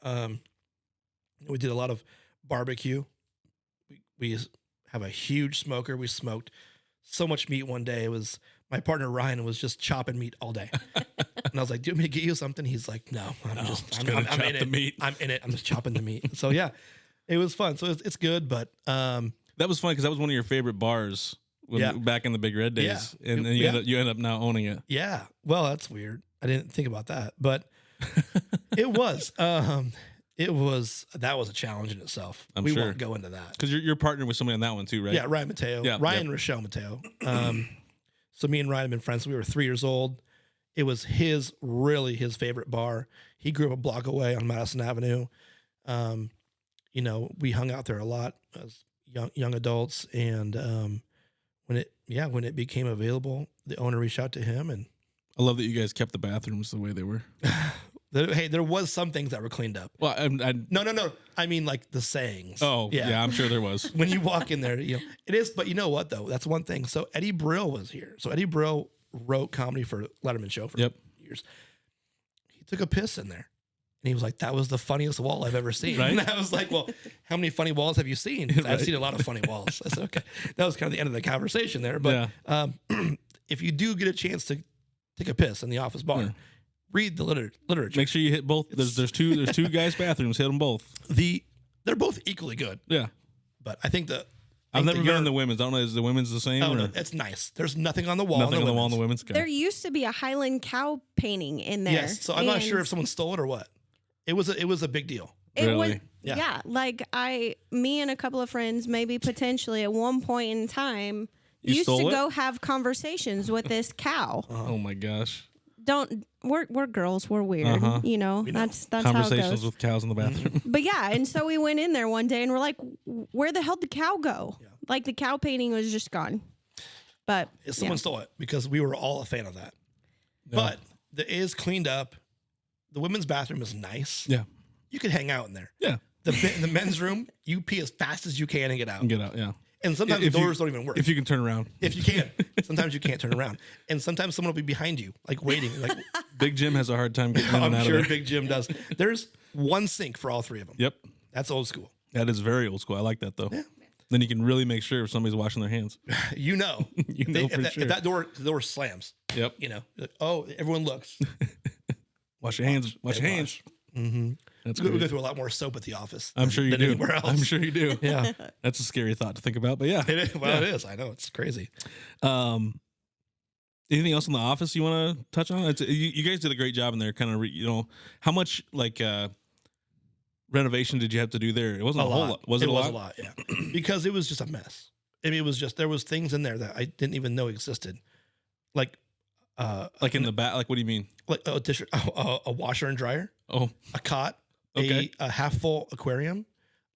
We did a lot of barbecue. We have a huge smoker. We smoked so much meat one day. It was my partner Ryan was just chopping meat all day, and I was like, "Do you want me to get you something?" He's like, "No, I'm in it. the meat. I'm in it. I'm just chopping the meat." So yeah, it was fun. So it's good, but That was fun because that was one of your favorite bars back in the Big Red days, and then you end up now owning it. Yeah. Well, that's weird. I didn't think about that, but it was. That was a challenge in itself. We won't go into that because you're partnered with somebody on that one too, right? Yeah, Ryan Mateo. Yeah, Ryan Rochelle Mateo. So me and Ryan have been friends. We were 3 years old. It was really his favorite bar. He grew up a block away on Madison Avenue. We hung out there a lot as young adults, and when it became available, the owner reached out to him, and I love that you guys kept the bathrooms the way they were. Hey, there was some things that were cleaned up. Well, No. I mean, like the sayings. Oh, yeah, I'm sure there was. When you walk in there, it is. But you know what, though? That's one thing. So Eddie Brill was here. So Eddie Brill wrote comedy for Letterman Show for years. He took a piss in there. And he was like, that was the funniest wall I've ever seen. Right? And I was like, well, how many funny walls have you seen? I've seen a lot of funny walls. I said, okay. That was kind of the end of the conversation there. But if you do get a chance to take a piss in the office bar, read the literature. Make sure you hit both. There's two guys' bathrooms. Hit them both. They're both equally good. Yeah. But I think I've never been in the women's. I don't know. Is the women's the same? Oh, no, it's nice. There's nothing on the wall. Nothing on the wall in the women's. There used to be a Highland cow painting in there. Yes. So I'm not sure if someone stole it or what. It was a big deal. Really? Yeah. Like me and a couple of friends, maybe potentially at one point in time, used to go have conversations with this cow. Oh my gosh. We're girls, we're weird, that's how it Conversations goes. with cows in the bathroom. But yeah, and so we went in there one day and we're like, where the hell did the cow go? Yeah. Like the cow painting was just gone. But someone stole it because we were all a fan of that. Yeah. But it is cleaned up. The women's bathroom is nice. Yeah. You could hang out in there. Yeah. The men's room, you pee as fast as you can and get out. Yeah. And sometimes the doors don't even work. If you can turn around. If you can. Sometimes you can't turn around. And sometimes someone will be behind you, like waiting. Like Big Jim has a hard time getting in and out I'm sure of there. Big Jim does. There's one sink for all 3 of them. Yep. That's old school. That is very old school. I like that, though. Yeah. Then you can really make sure if somebody's washing their hands. For sure. If that door slams. Yep. Everyone looks. Wash your hands. Wash your hands. Mm-hmm. That's we go through a lot more soap at the office. I'm sure you do. Anywhere else. I'm sure you do. Yeah. That's a scary thought to think about, but yeah. It is. Well, it is. I know. It's crazy. Anything else in the office you want to touch on? You guys did a great job in there. Kind of, how much renovation did you have to do there? It wasn't a whole lot. Was it a lot? It was a lot, yeah. Because it was just a mess. I mean, there was things in there that I didn't even know existed. Like in the back, like what do you mean? Like a washer and dryer. Oh. A cot. Okay. A half full aquarium.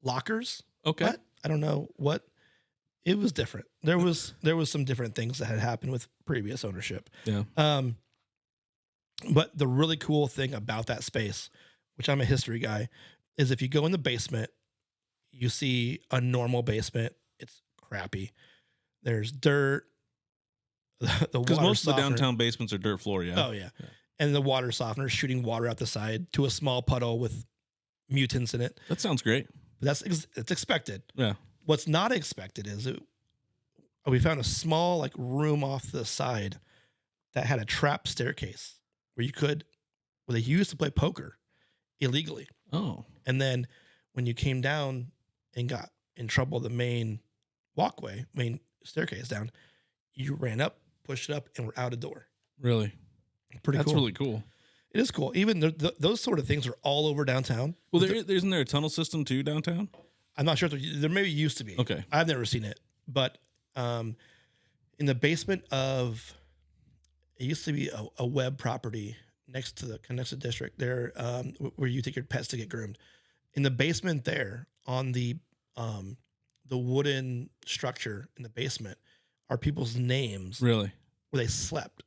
Lockers. Okay. What? I don't know what. It was different. There was some different things that had happened with previous ownership. Yeah. But the really cool thing about that space, which I'm a history guy, is if you go in the basement, you see a normal basement. It's crappy. There's dirt. Because most of the downtown basements are dirt floor, yeah. Oh, yeah. And the water softener shooting water out the side to a small puddle with mutants in it. That sounds great. It's expected. Yeah. What's not expected is we found a small room off the side that had a trap staircase where they used to play poker illegally. Oh. And then when you came down and got in trouble, the main staircase down, you ran up, pushed it up, and were out a door. Really? Pretty cool. That's really cool. It is cool. Even those sort of things are all over downtown. Well, isn't there a tunnel system too downtown? I'm not sure. There maybe used to be. Okay. I've never seen it. But in the basement of, it used to be a web property next to the Connexa District there, where you take your pets to get groomed. In the basement there, on the wooden structure in the basement, are people's names. Really? Where they slept.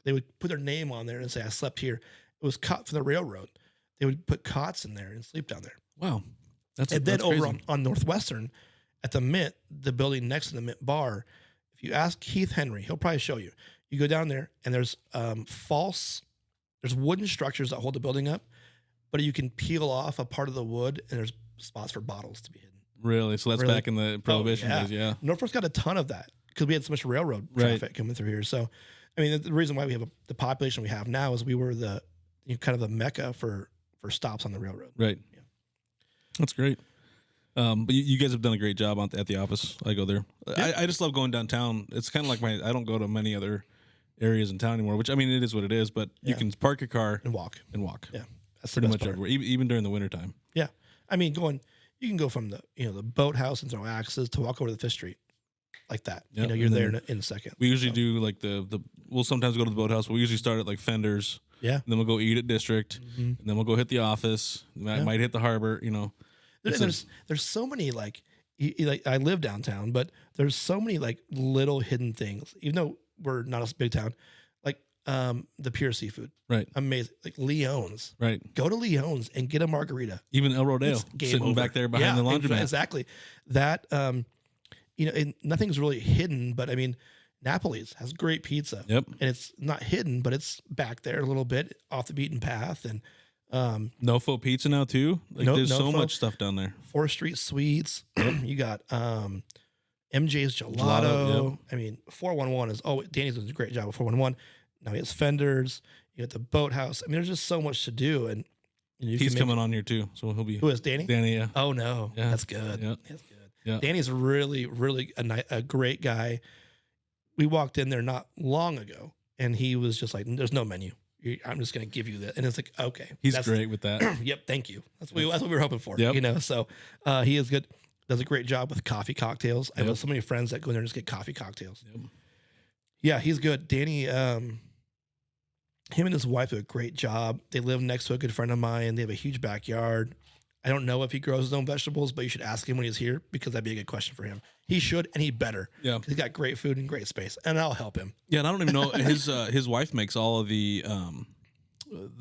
They would put their name on there and say, I slept here. It was cut from the railroad. They would put cots in there and sleep down there. Wow. Then over on Northwestern, at the Mint, the building next to the Mint bar, if you ask Keith Henry, he'll probably show you. You go down there and there's there's wooden structures that hold the building up, but you can peel off a part of the wood and there's spots for bottles to be hidden. Really? So that's back in the Prohibition days, yeah. Norfolk's got a ton of that because we had so much railroad traffic coming through here. So, I mean, the reason why we have the population we have now is we were kind of the mecca for stops on the railroad. Right. Yeah. That's great. But you guys have done a great job at the office. I go there. I just love going downtown. It's kind of like I don't go to many other areas in town anymore, which I mean, it is what it is, but you can park your car and walk. Yeah. That's pretty the much best part. everywhere, even during the wintertime. Yeah. I mean, you can go from the boathouse and throw axes to walk over to the Fifth Street like that. Yep. You're there in a second. We usually do like we'll sometimes go to the boathouse, but we usually start at like Fenders. Yeah. And then we'll go eat at District. And then we'll go hit the office. Might hit the harbor, There's so many like I live downtown, but there's so many like little hidden things, even though we're not a big town, like the Pure Seafood. Right. Amazing. Like Leone's. Right. Go to Leone's and get a margarita. Even El Rodeo, Game sitting over. back there behind the laundromat. Exactly. That, and nothing's really hidden, but I mean, Napoli's has great pizza. Yep. And it's not hidden, but it's back there a little bit off the beaten path. And No Faux Pizza now too. Like there's so much stuff down there. 4th Street Sweets. You got MJ's Gelato. Gelato, I mean, 411 is Danny's doing a great job with 411. Now he has Fenders. You got the Boathouse. I mean, there's just so much to do, and he's coming on here too, so he'll be. Who is Danny? Danny, yeah. Oh no, Yeah. that's good. Yeah. That's good. Yeah. Danny's really, really a great guy. We walked in there not long ago, and he was just like, "There's no menu. I'm just going to give you that." And it's like, okay, He's great with that. Yep, thank you. That's what we were hoping for. Yep. So he is good. Does a great job with coffee cocktails. I Yep. have so many friends that go in there and just get coffee cocktails. Yep. Yeah, he's good. Danny, him and his wife do a great job. They live next to a good friend of mine. They have a huge backyard. I don't know if he grows his own vegetables, but you should ask him when he's here because that'd be a good question for him. He should, and he better. Yeah. He's got great food and great space, and I'll help him. Yeah, and I don't even know his wife makes all of the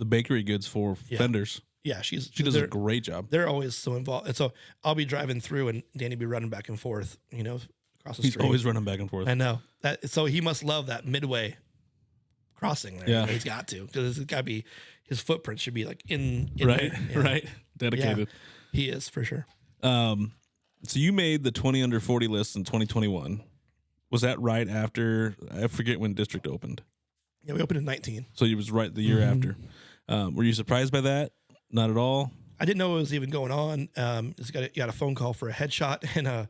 bakery goods for Fenders. Yeah, she does a great job. They're always so involved. And so I'll be driving through and Danny be running back and forth, across the He's street. always running back and forth. I know that. So he must love that midway crossing there. Yeah. He's got to, because it's got to be, his footprint should be like in Right, there. Yeah. right. Dedicated. Yeah, he is for sure. So you made the 20 under 40 list in 2021. Was that right after, I forget when District opened? Yeah, we opened in 19. So it was right the year after. Were you surprised by that? Not at all? I didn't know it was even going on. Got a phone call for a headshot, and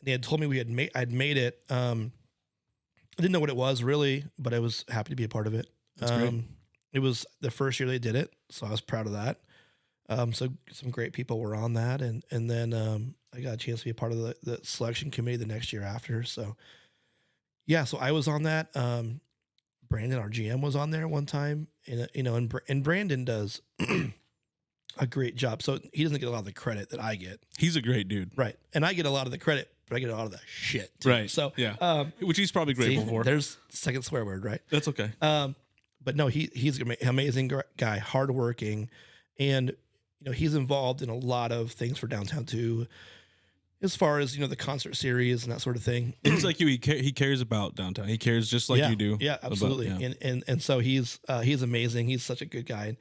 they had told me I'd made it. I didn't know what it was really, but I was happy to be a part of it. That's great. It was the first year they did it, so I was proud of that. So some great people were on that, and then I got a chance to be a part of the selection committee the next year after. So yeah, so I was on that. Brandon, our GM, was on there one time, and Brandon does a great job. So he doesn't get a lot of the credit that I get. He's a great dude. Right. And I get a lot of the credit, but I get a lot of the shit too. Right. So yeah. Which he's probably grateful for. There's second swear word, right? That's okay. But no, he's an amazing guy, hardworking, and he's involved in a lot of things for downtown too, as far as the concert series and that sort of thing. He's like you. He cares about downtown. He cares just like you do. Yeah, absolutely. And so he's amazing. He's such a good guy.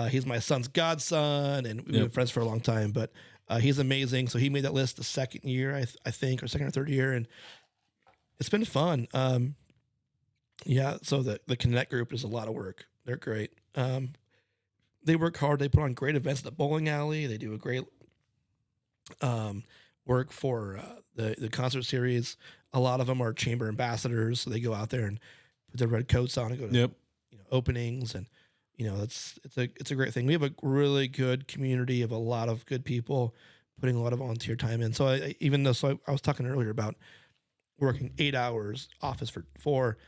He's my son's godson, and we've been friends for a long time. But he's amazing. So he made that list the second year, I think, or second or third year, and it's been fun. Yeah. So the Connect group is a lot of work. They're great. They work hard. They put on great events at the bowling alley. They do a great work for the concert series. A lot of them are chamber ambassadors, so they go out there and put their red coats on and go to openings, and it's a great thing. We have a really good community of a lot of good people putting a lot of volunteer time in. So I was talking earlier about working 8 hours, office for 4.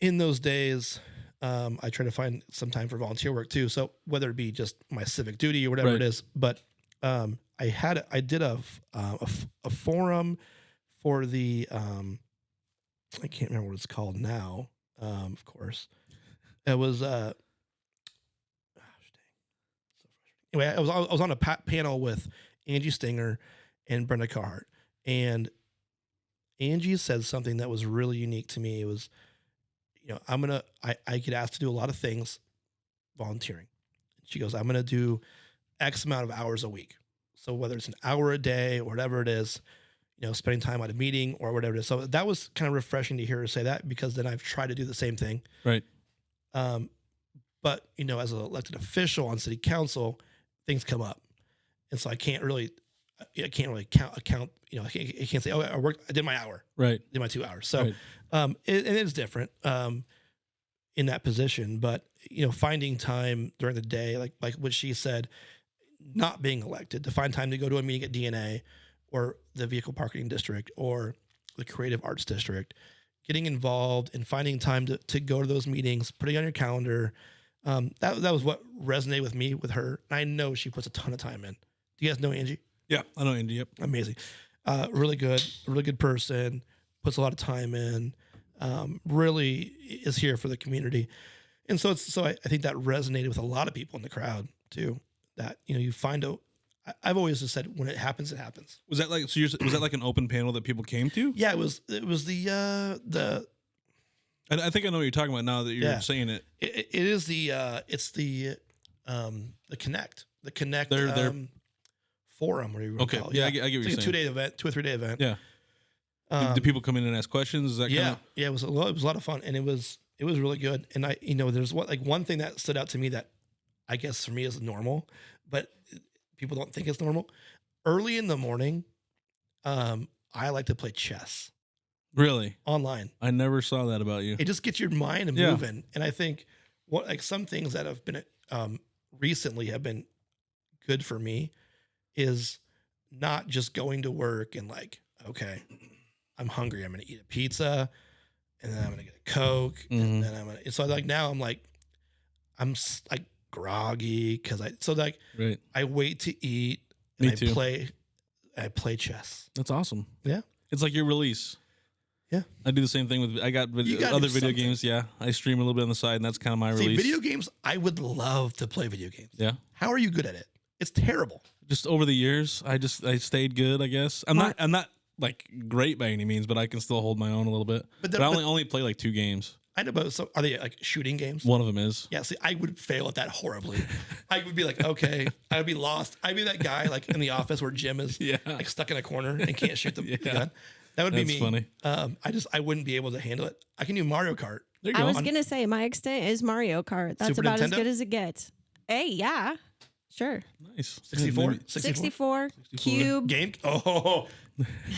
In those days, I try to find some time for volunteer work too. So whether it be just my civic duty or whatever it is, but I did a forum for the I can't remember what it's called now. Of course, it was anyway. I was on a panel with Angie Stinger and Brenda Carhart, and Angie said something that was really unique to me. It was, I get asked to do a lot of things volunteering. She goes, I'm going to do X amount of hours a week. So whether it's an hour a day or whatever it is, spending time at a meeting or whatever it is. So that was kind of refreshing to hear her say that, because then I've tried to do the same thing. Right. But, as an elected official on city council, things come up. And so I I can't really account. You know, I can't say, oh, I did my hour, Right. did my 2 hours. So, Right. and it is different in that position. But you know, finding time during the day, like what she said, not being elected, to find time to go to a meeting at DNA or the vehicle parking district or the creative arts district, getting involved and finding time to go to those meetings, putting on your calendar. That was what resonated with me with her. I know she puts a ton of time in. Do you guys know Angie? Yeah, I know Andy. Yep. Amazing. Really good person, puts a lot of time in, really is here for the community. And so I think that resonated with a lot of people in the crowd too, that, you know, you find out, I've always just said, when it happens, it happens. Was that like, was that like an open panel that people came to? Yeah, it was the, I think I know what you're talking about now that you're saying it. it is it's the Connect, They're forum, whatever you want to okay. call it. Yeah, I get what you're It's like saying. a 2 day event, 2 or 3 day event. Yeah. Do people come in and ask questions? Is that Yeah, kind of? yeah, it was a lot of fun, and it was really good. And I, you know, there's one thing that stood out to me that I guess for me is normal, but people don't think it's normal. Early in the morning, I like to play chess Really? online. I never saw that about you. It just gets your mind Yeah. moving, and I think some things that have been recently have been good for me is not just going to work and like, okay, I'm hungry, I'm gonna eat a pizza, and then I'm gonna get a Coke, Mhm. and then I'm gonna. So like now I'm like groggy because Right. I wait to eat and Me too. I play chess. That's awesome. Yeah. It's like your release. Yeah. I do the same thing with, I got You gotta other do video something. games. Yeah. I stream a little bit on the side and that's kind of my See, release. video games, I would love to play video games. Yeah. How are you good at it? It's terrible. Just over the years, I stayed good, I guess. I'm not like great by any means, but I can still hold my own a little bit. But I only play like 2 games. I know, but so are they like shooting games? One of them is. Yeah, see, I would fail at that horribly. I would be like, okay, I would be lost. I'd be that guy like in the office where Jim is like stuck in a corner and can't shoot the gun. That would be That's me. funny. I wouldn't be able to handle it. I can do Mario Kart. There you I go. was gonna say my extent is Mario Kart. That's Super about as Nintendo? good as it gets. Hey, yeah, sure. Nice. 64? Maybe- 64 Cube. Game. Oh,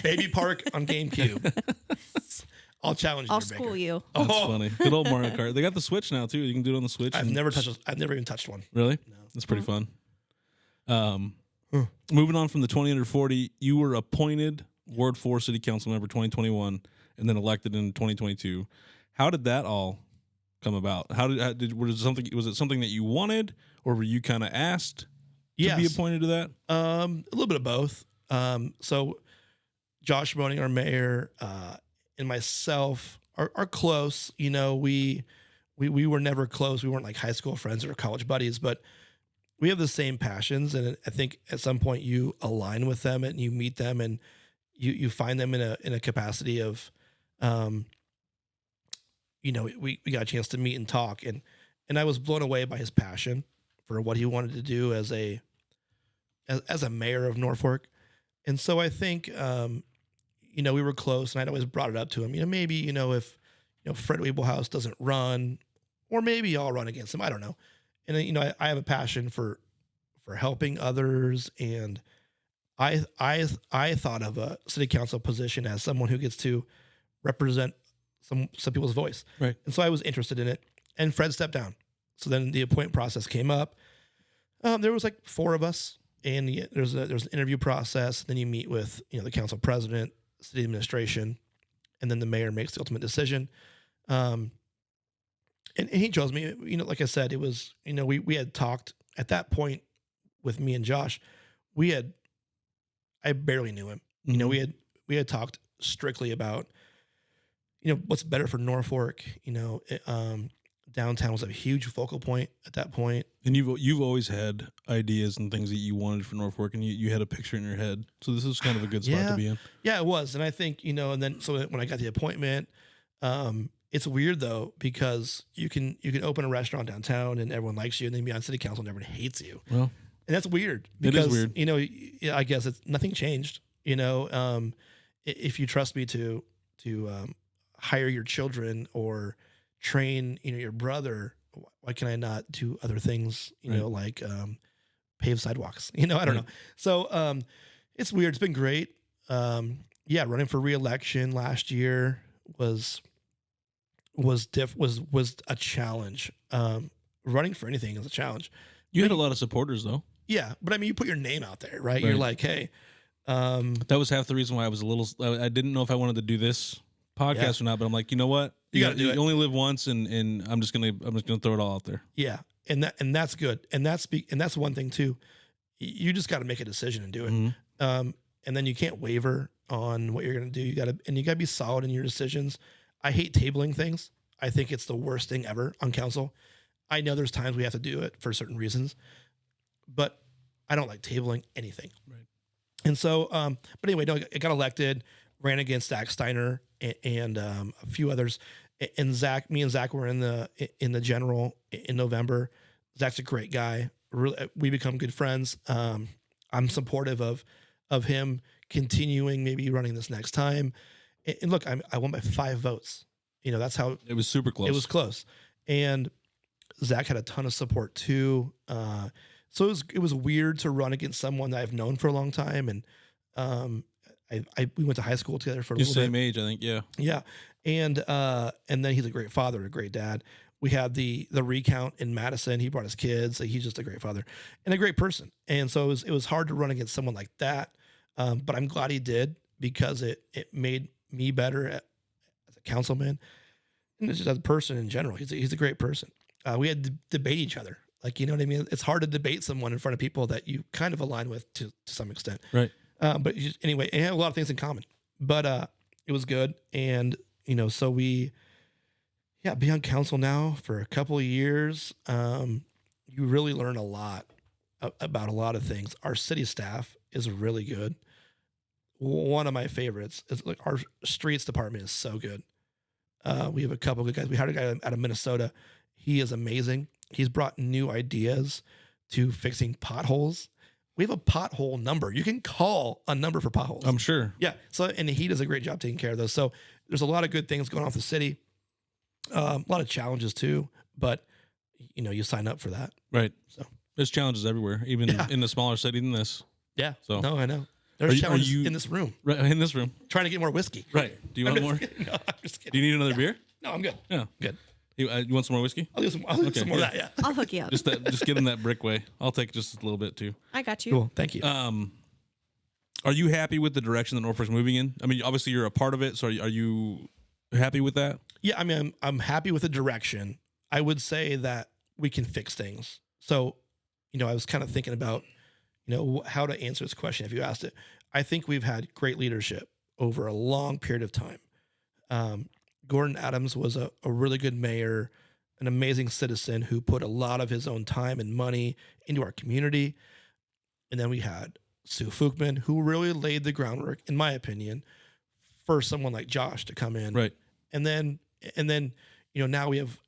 Baby Park on GameCube. I'll challenge you. I'll Baker. school you. That's Oh, funny. Good old Mario Kart. They got the Switch now too. You can do it on the Switch. I've and- never even touched one. Really? No. That's pretty fun. Moving on from the 20 under 40, you were appointed Ward 4 City Council member 2021 and then elected in 2022. How did that all come about? Was it something that you wanted or were you kind of asked to be appointed to that? A little bit of both. So Josh Moaning, our mayor, and myself are close. You know, we were never close. We weren't like high school friends or college buddies, but we have the same passions. And I think at some point you align with them and you meet them and you find them in a capacity of, you know, we got a chance to meet and talk, and I was blown away by his passion for what he wanted to do as a mayor of Norfolk. And so I think, you know, we were close, and I'd always brought it up to him, you know, maybe, you know, if, you know, Fred Wiebelhaus doesn't run, or maybe I'll run against him. I don't know. And you know, I have a passion for helping others. And I thought of a city council position as someone who gets to represent some people's voice. Right. And so I was interested in it, and Fred stepped down. So then the appointment process came up. There was like 4 of us, and there's an interview process. Then you meet with, you know, the council president, city administration, and then the mayor makes the ultimate decision. And he chose me. You know, like I said, it was, you know, we had talked at that point with me and Josh. I barely knew him. You know, we had talked strictly about, you know, what's better for Norfolk. You know, downtown was a huge focal point at that point. And you've always had ideas and things that you wanted for Norfolk, and you had a picture in your head. So this is kind of a good spot to be in. Yeah, it was. And I think, you know, and then so when I got the appointment, it's weird though, because you can open a restaurant downtown and everyone likes you, and then be on city council and everyone hates you. Well, and that's weird. It Because, is weird. You know, I guess nothing changed. You know, if you trust me to hire your children or train, you know, your brother, why can I not do other things? You know, like pave sidewalks. You know, I don't know. So It's weird. It's been great. Yeah, running for re-election last year was a challenge. Running for anything is a challenge. You had a lot of supporters though. Yeah, but I mean, you put your name out there, right? Right. You're like, hey, That was half the reason why I was a little. I didn't know if I wanted to do this podcast or not, but I'm like, you know what? You gotta do it. You only live once, and I'm just gonna throw it all out there. yeah, and that's good, and that's one thing too. You just got to make a decision and do it. Mm-hmm. And then you can't waver on what you're going to do. You got to be solid in your decisions. I hate tabling things. I think it's the worst thing ever on council. I know there's times we have to do it for certain reasons, but I don't like tabling anything. Right. And so, but anyway, no, I got elected, ran against Zach Steiner and a few others. And me and Zach were in the general in November. Zach's a great guy. Really, we become good friends. I'm supportive of him continuing, maybe running this next time. And look, I won by 5 votes. You know, that's how it was super close. It was close. And Zach had a ton of support too. So it was weird to run against someone that I've known for a long time. And we went to high school together for a little bit. Same age, I think. Yeah. Yeah. And then he's a great father, a great dad. We had the recount in Madison. He brought his kids. He's just a great father and a great person. And so it was hard to run against someone like that. But I'm glad he did, because it made me better as a councilman and just as a person in general. He's a great person. We had to debate each other. Like, you know what I mean? It's hard to debate someone in front of people that you kind of align with to some extent. Right. But anyway, it had a lot of things in common, but it was good. And, you know, so be on council now for a couple of years. You really learn a lot about a lot of things. Our city staff is really good. One of my favorites is like our streets department is so good. We have a couple of good guys. We hired a guy out of Minnesota. He is amazing. He's brought new ideas to fixing potholes. We have a pothole number. You can call a number for potholes. I'm sure. Yeah. So, and he does a great job taking care of those. So there's a lot of good things going on with the city. A lot of challenges too, but you know, you sign up for that. Right. So there's challenges everywhere, even in the smaller city than this. yeah. So no, I know. There's challenges in this room. Right. In this room. Trying to get more whiskey. Right. Do you want more? No, I'm just kidding. Do you need another beer? No, I'm good. Yeah. Good. You want some more whiskey? I'll do some more of that. Yeah. I'll hook you up. Just get in that brick way. I'll take just a little bit too. I got you. Cool. Thank you. Are you happy with the direction that Norfolk's moving in? I mean, obviously you're a part of it, so are you happy with that? Yeah, I mean, I'm happy with the direction. I would say that we can fix things. So, you know, I was kind of thinking about, you know, how to answer this question if you asked it. I think we've had great leadership over a long period of time. Gordon Adams was a really good mayor, an amazing citizen who put a lot of his own time and money into our community. And then we had Sue Fuchman, who really laid the groundwork, in my opinion, for someone like Josh to come in. Right. And then, you know, now we have,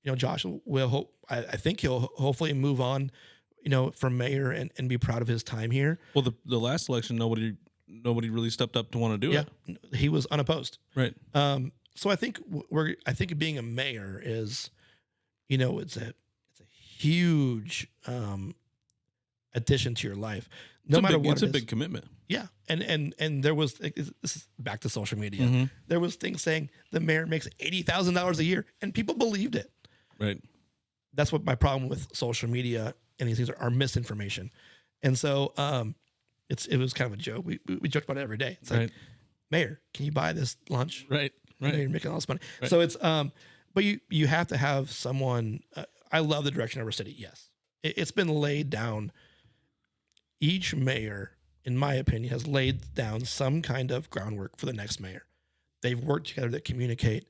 you know, Josh will I think he'll hopefully move on, you know, from mayor and be proud of his time here. Well, the last election, nobody really stepped up to want to do it. He was unopposed. Right. So I think I think being a mayor is, you know, it's a huge addition to your life. No matter what, it's a big commitment. Yeah, and there was, this is back to social media. Mm-hmm. There was things saying the mayor makes $80,000 a year, and people believed it. Right. That's what my problem with social media and these things are misinformation. And so it was kind of a joke. We joked about it every day. It's like, Mayor, can you buy this lunch? Right. You know, you're making all this money. Right. So it's but you have to have someone. I love the direction of our city. Yes, it's been laid down. Each mayor, in my opinion, has laid down some kind of groundwork for the next mayor. They've worked together to communicate.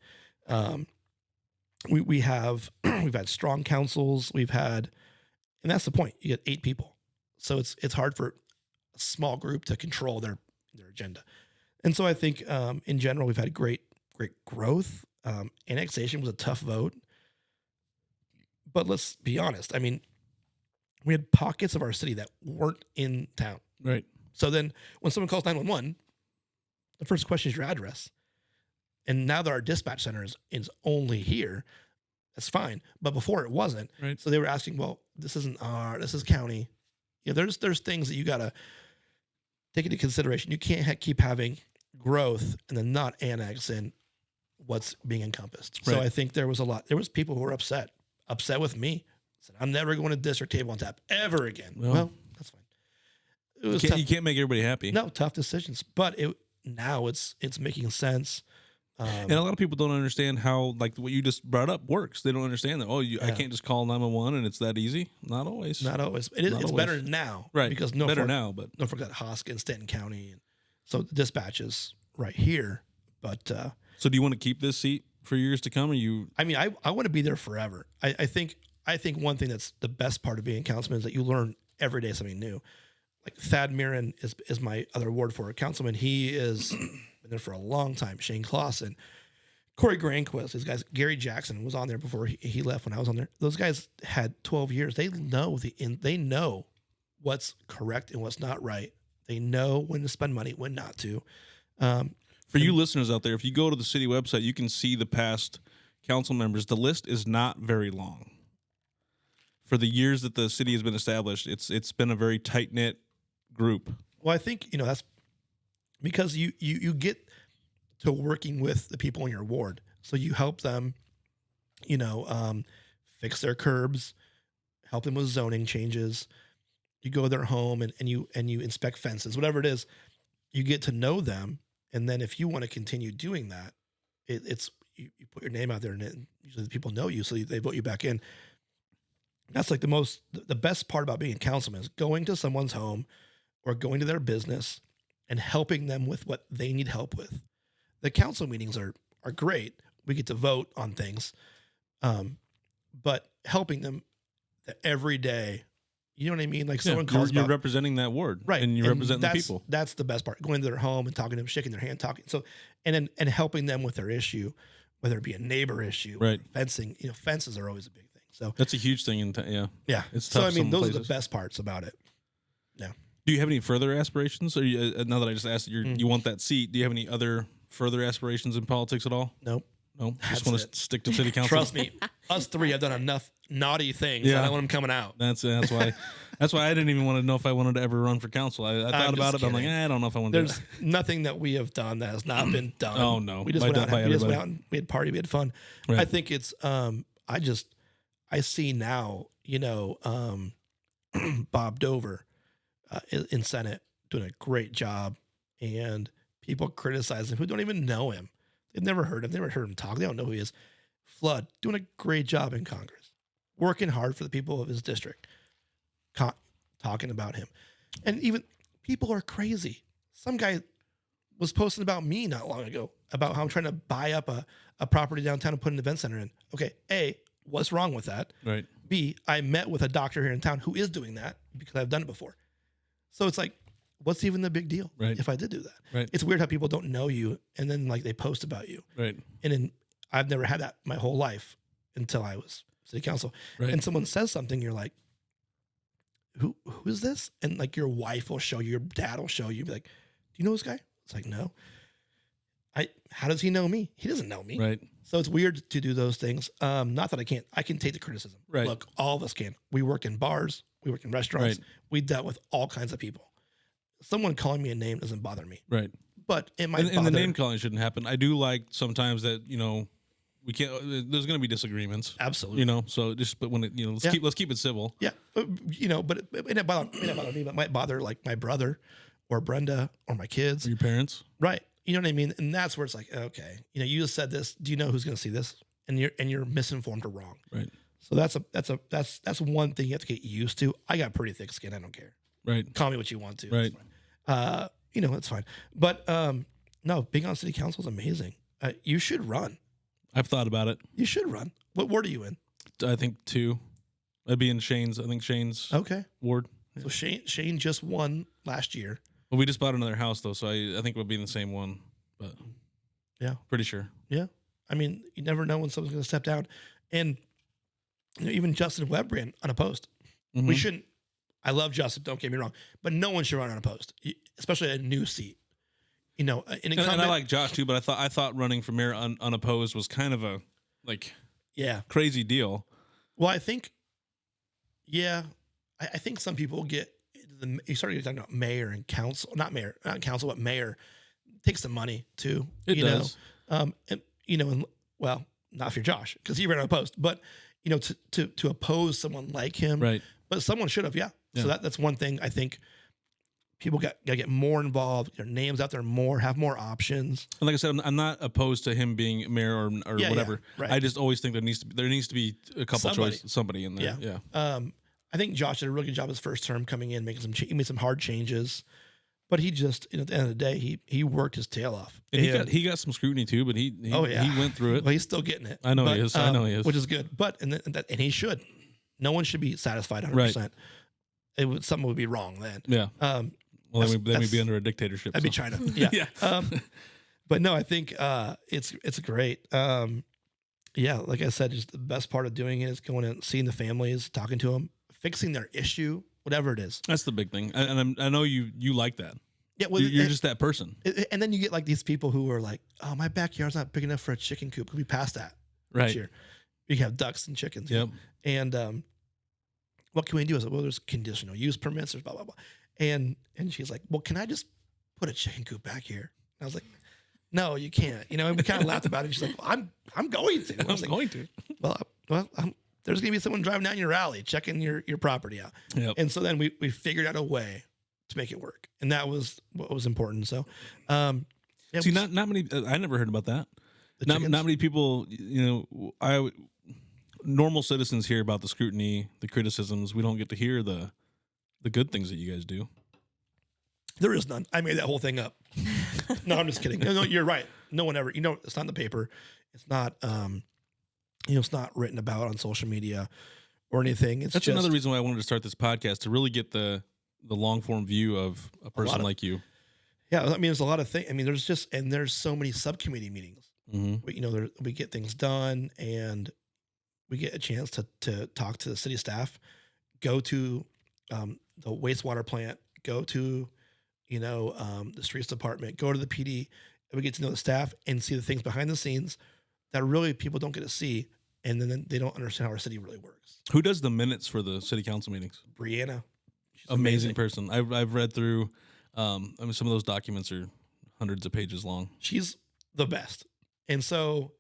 We've had strong councils. We've had, and that's the point. You get 8 people, so it's hard for a small group to control their agenda. And so I think in general we've had great growth. Annexation was a tough vote, but let's be honest. I mean, we had pockets of our city that weren't in town. Right. So then when someone calls 911, the first question is your address. And now that our dispatch center is only here, that's fine. But before it wasn't. Right. So they were asking, well, this is county. Yeah, there's things that you gotta take into consideration you can't keep having growth and then not annex in what's being encompassed. So Right. I think there was people who were upset with me. Said, I'm never going to district table on tap ever again. Well, that's fine. It was tough. You can't make everybody happy. No, tough decisions, but now it's making sense. And a lot of people don't understand how, like what you just brought up, works. They don't understand that. I can't just call 911 and it's that easy. Not always. Not always. It's better now, right? Because better now, but Norfolk got Hoskins, Stanton County, and so the dispatch is right here. But so do you want to keep this seat for years to come? Or you? I mean, I want to be there forever. I think one thing that's the best part of being councilman is that you learn every day something new. Like Thad Mirren is my other ward for a councilman. He is been there for a long time. Shane Clausen, Corey Granquist, these guys. Gary Jackson was on there before he left when I was on there. Those guys had 12 years. They know what's correct and what's not right. They know when to spend money, when not to. For you listeners out there, if you go to the city website, you can see the past council members. The list is not very long. For the years that the city has been established, it's been a very tight-knit group. Well, I think that's because you get to working with the people in your ward, so you help them, fix their curbs, help them with zoning changes. You go to their home and you inspect fences, whatever it is. You get to know them, and then if you want to continue doing that, it's you put your name out there, and usually the people know you, so they vote you back in. That's like the best part about being a councilman is going to someone's home or going to their business and helping them with what they need help with. The council meetings are great. We get to vote on things, but helping them every day, you know what I mean? Like someone calls you're representing that ward, right? And you're representing the people. That's the best part. Going to their home and talking to them, shaking their hand, talking. So, and helping them with their issue, whether it be a neighbor issue, right? Fencing. Fences are always a big thing. So that's a huge thing. Yeah. It's tough. So I mean, those places. are the best parts about it. Yeah. Do you have any further aspirations? Or now that I just asked you want that seat, do you have any other further aspirations in politics at all? Nope. No, just want to stick to city council. Trust me, us three have done enough naughty things. I don't want them coming out. That's why I didn't even want to know if I wanted to ever run for council. I thought about it, but I'm like, I don't know if I want to. There's nothing that we have done that has not been done. Oh no, we just went out. And we had party. We had fun. Right. I think it's. I see now. Bob Dover in Senate doing a great job, and people criticize him who don't even know him. They've never heard him. They've never heard him talk. They don't know who he is. Flood doing a great job in Congress, working hard for the people of his district, talking about him. And even people are crazy. Some guy was posting about me not long ago about how I'm trying to buy up a property downtown and put an event center in. Okay, A, what's wrong with that? Right. B, I met with a doctor here in town who is doing that because I've done it before. So it's like, what's even the big deal if I did do that? Right. It's weird how people don't know you and then like they post about you. Right. And then I've never had that my whole life until I was city council. Right. And someone says something, you're like, who is this? And like your wife will show you, your dad will show you, be like, do you know this guy? It's like, no. How does he know me? He doesn't know me. Right. So it's weird to do those things. Not that I can take the criticism. Right. Look, all of us can. We work in bars. We work in restaurants. Right. We dealt with all kinds of people. Someone calling me a name doesn't bother me. Right. But it might bother. And the name calling shouldn't happen. I do like sometimes that, we can't, there's going to be disagreements. Absolutely. So just, but when it, let's keep it civil. Yeah. But it might bother me, but it might bother like my brother or Brenda or my kids. Or your parents. Right. You know what I mean? And that's where it's like, okay, you just said this. Do you know who's going to see this? And you're misinformed or wrong. Right. So that's one thing you have to get used to. I got pretty thick skin. I don't care. Right. Call me what you want to. Right. It's fine. But no, being on city council is amazing. You should run. I've thought about it. You should run. What ward are you in? I think 2. I'd be in Shane's. I think Shane's ward. So Shane just won last year. Well, we just bought another house though, so I think we'll be in the same one. But yeah, pretty sure. Yeah, I mean, you never know when someone's going to step down, and even Justin Webb ran unopposed. Mm-hmm. We shouldn't. I love Justin. Don't get me wrong, but no one should run unopposed, especially a new seat. And I like Josh too, but I thought running for mayor unopposed was kind of a crazy deal. Well, I think, I think some people get you started talking about mayor and council, not council, but mayor takes some money too. It does. And well, not if you're Josh, because he ran unopposed, but to oppose someone like him, Right. But someone should have, yeah. So that's one thing I think people got to get more involved, their names out there more, have more options. And like I said, I'm not opposed to him being mayor or whatever. Right. I just always think there needs to be a couple somebody in there. Yeah. I think Josh did a really good job his first term coming in, he made some hard changes, but he just, at the end of the day, he worked his tail off. And he got some scrutiny too, but he went through it. Well, he's still getting it. I know he is. Which is good. But and he should. No one should be satisfied 100%. Right. Something would be wrong then. Yeah. Well, then we'd be under a dictatorship. That'd be China. Yeah. Yeah. But no, I think it's great. Yeah, like I said, just the best part of doing it is going and seeing the families, talking to them, fixing their issue, whatever it is. That's the big thing, and I know you like that. Yeah, well, you're just that person. And then you get like these people who are like, "Oh, my backyard's not big enough for a chicken coop. We passed that this year. You have ducks and chickens." Yep. And what can we do? I said, "Well, there's conditional use permits. There's blah blah blah." And she's like, "Well, can I just put a chicken coop back here?" And I was like, "No, you can't." And we kind of laughed about it. She's like, well, "I'm going to." I was like, going to. Well, there's going to be someone driving down your alley, checking your property out. Yep. And so then we figured out a way to make it work. And that was what was important. So, see, not many, I never heard about that. Not many people, normal citizens hear about the scrutiny, the criticisms. We don't get to hear the good things that you guys do. There is none. I made that whole thing up. No, I'm just kidding. No, you're right. No one ever, it's not in the paper. It's not, it's not written about on social media or anything. That's another reason why I wanted to start this podcast, to really get the long form view of a person like you. Yeah. I mean, there's a lot of things. I mean, there's so many subcommittee meetings. Mm-hmm. We get things done and we get a chance to talk to the city staff, go to the wastewater plant, go to, the streets department, go to the PD, and we get to know the staff and see the things behind the scenes that really people don't get to see. And then they don't understand how our city really works. Who does the minutes for the city council meetings? Brianna. She's amazing person. I've read through, some of those documents are hundreds of pages long. She's the best. And so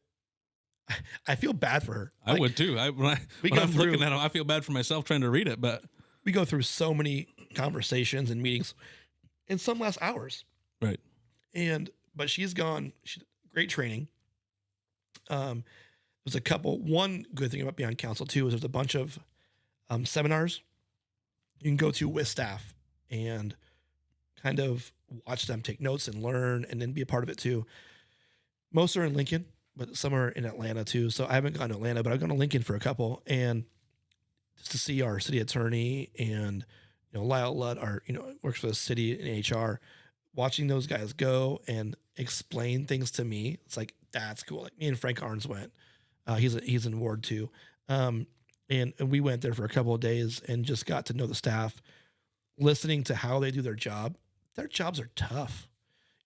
I feel bad for her. I would too. When I'm looking at them, I feel bad for myself trying to read it, but we go through so many conversations and meetings, and some last hours. Right. But she's great training. There's one good thing about being on council too, is there's a bunch of seminars you can go to with staff and kind of watch them take notes and learn and then be a part of it too. Most are in Lincoln, but some are in Atlanta too. So I haven't gone to Atlanta, but I've gone to Lincoln for a couple, and just to see our city attorney and Lyle Ludd, works for the city in HR, watching those guys go and explain things to me. It's like, that's cool. Like me and Frank Arns went. He's in Ward 2. And we went there for a couple of days and just got to know the staff, listening to how they do their job. Their jobs are tough,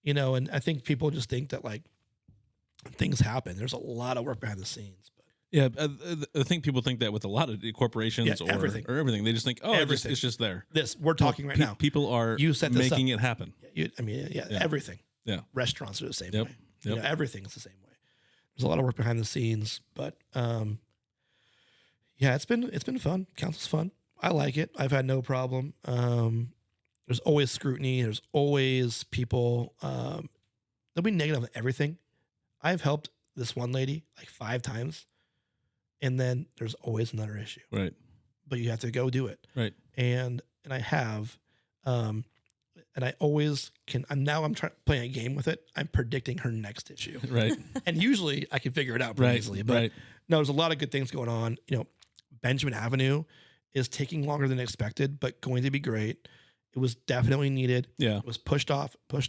and I think people just think that like things happen. There's a lot of work behind the scenes. But yeah, I think people think that with a lot of corporations or everything. They just think, it's just there. We're talking right now. People are making it happen. Everything. Yeah. Restaurants are the same way. Yep. Everything's the same way. There's a lot of work behind the scenes, but it's been fun. Council's fun. I like it. I've had no problem. There's always scrutiny. There's always people. They'll be negative on everything. I've helped this one lady like 5 times, and then there's always another issue. Right. But you have to go do it. Right. And I have, and I always can. I'm playing a game with it. I'm predicting her next issue. Right. And usually I can figure it out pretty easily. But no, there's a lot of good things going on. Benjamin Avenue is taking longer than expected, but going to be great. It was definitely needed. Yeah. It was pushed off. It's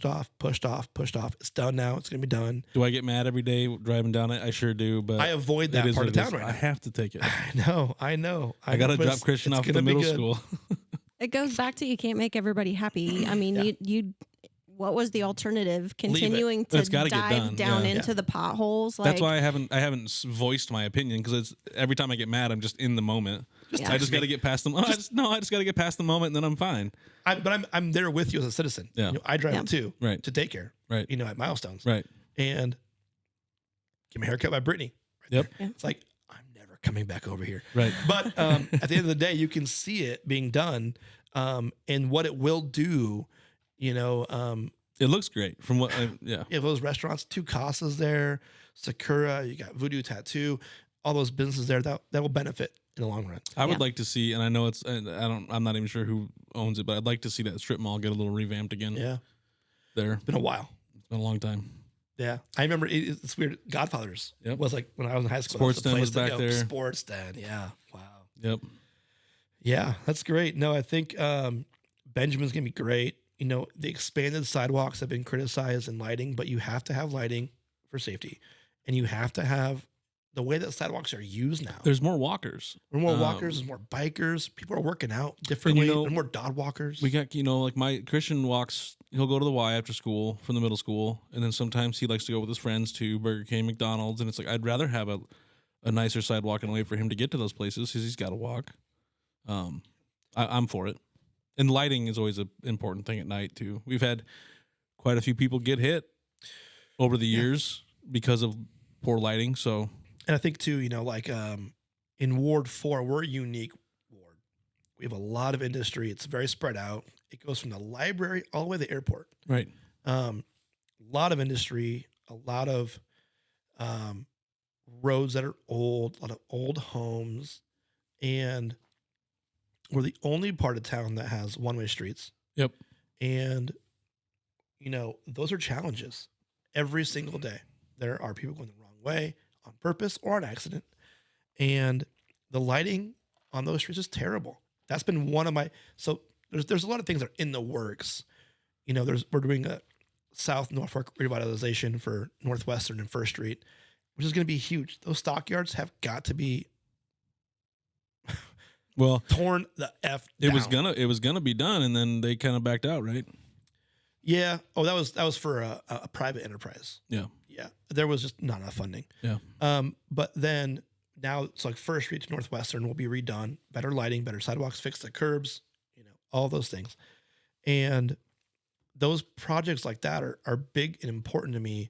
done now. It's going to be done. Do I get mad every day driving down it? I sure do, but I avoid that part of town right now. I have to take it. I know. I got to drop Christian off at the middle school. It goes back to you can't make everybody happy. I mean, you what was the alternative? Continuing to dive down into the potholes. That's why I haven't voiced my opinion, because it's every time I get mad, I'm just in the moment. I just got to get past them. I just got to get past the moment, and then I'm fine. I'm there with you as a citizen. Yeah. You know, I drive it too. Right. To daycare. Right. You know, at milestones. Right. And get my haircut by Brittany. Right Yep. there. It's like, I'm never coming back over here. Right. But at the end of the day, you can see it being done, and what it will do. You know, it looks great from what. Yeah. You have those restaurants, Two Casas there, Sakura. You got Voodoo Tattoo. All those businesses there that will benefit in the long run. I would like to see, and I know I'm not even sure who owns it, but I'd like to see that strip mall get a little revamped again. Yeah. There. It's been a while. It's been a long time. Yeah. I remember it's weird. Godfathers was like when I was in high school. Sports Den was back there. Sports Den. Yeah. Wow. Yep. Yeah. That's great. No, I think Benjamin's going to be great. You know, the expanded sidewalks have been criticized in lighting, but you have to have lighting for safety. And you have to have the way that sidewalks are used now. There's more walkers. There's more walkers. There's more bikers. People are working out differently. You know, there's more dog walkers. We got, like my Christian walks, he'll go to the Y after school from the middle school. And then sometimes he likes to go with his friends to Burger King, McDonald's. And it's like, I'd rather have a nicer sidewalk and a way for him to get to those places because he's got to walk. I'm for it. And lighting is always an important thing at night too. We've had quite a few people get hit over the years because of poor lighting. So, and I think too, like in Ward 4, we're a unique ward. We have a lot of industry. It's very spread out. It goes from the library all the way to the airport. Right. A lot of industry, a lot of roads that are old, a lot of old homes, and we're the only part of town that has one-way streets. Yep. And, those are challenges every single day. There are people going the wrong way on purpose or on accident. And the lighting on those streets is terrible. That's been one of my, so there's a lot of things that are in the works. We're doing a South Norfolk revitalization for Northwestern and First Street, which is going to be huge. Those stockyards have got to be torn the F down. It was gonna be done, and then they kind of backed out, right? Yeah. Oh, that was for a private enterprise. Yeah. Yeah. There was just not enough funding. Yeah. But then now it's like First Street to Northwestern will be redone, better lighting, better sidewalks, fix the curbs, all those things. And those projects like that are big and important to me.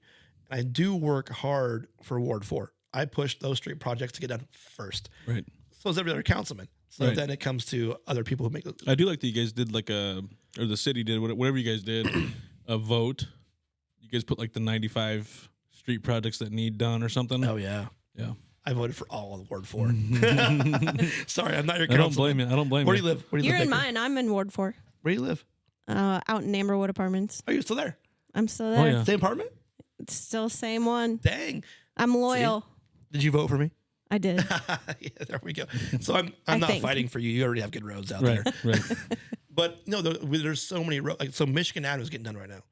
I do work hard for Ward 4. I push those street projects to get done first. Right. So does every other councilman. So Right. then it comes to other people who make those. I do like that you guys did or the city did, whatever you guys did, a vote. You guys put like the 95 street projects that need done or something. Oh, yeah. Yeah. I voted for all of Ward 4. Sorry, I'm not your councilman. I don't blame you. Where do you live? You're in mine. I'm in Ward 4. Where do you live? Out in Amberwood Apartments. Are you still there? I'm still there. yeah. Same apartment? It's still same one. Dang. I'm loyal. Did you vote for me? I did. Yeah, there we go. So I'm not fighting for you. You already have good roads out there. Right. But no, there's so many roads. So Michigan Avenue is getting done right now.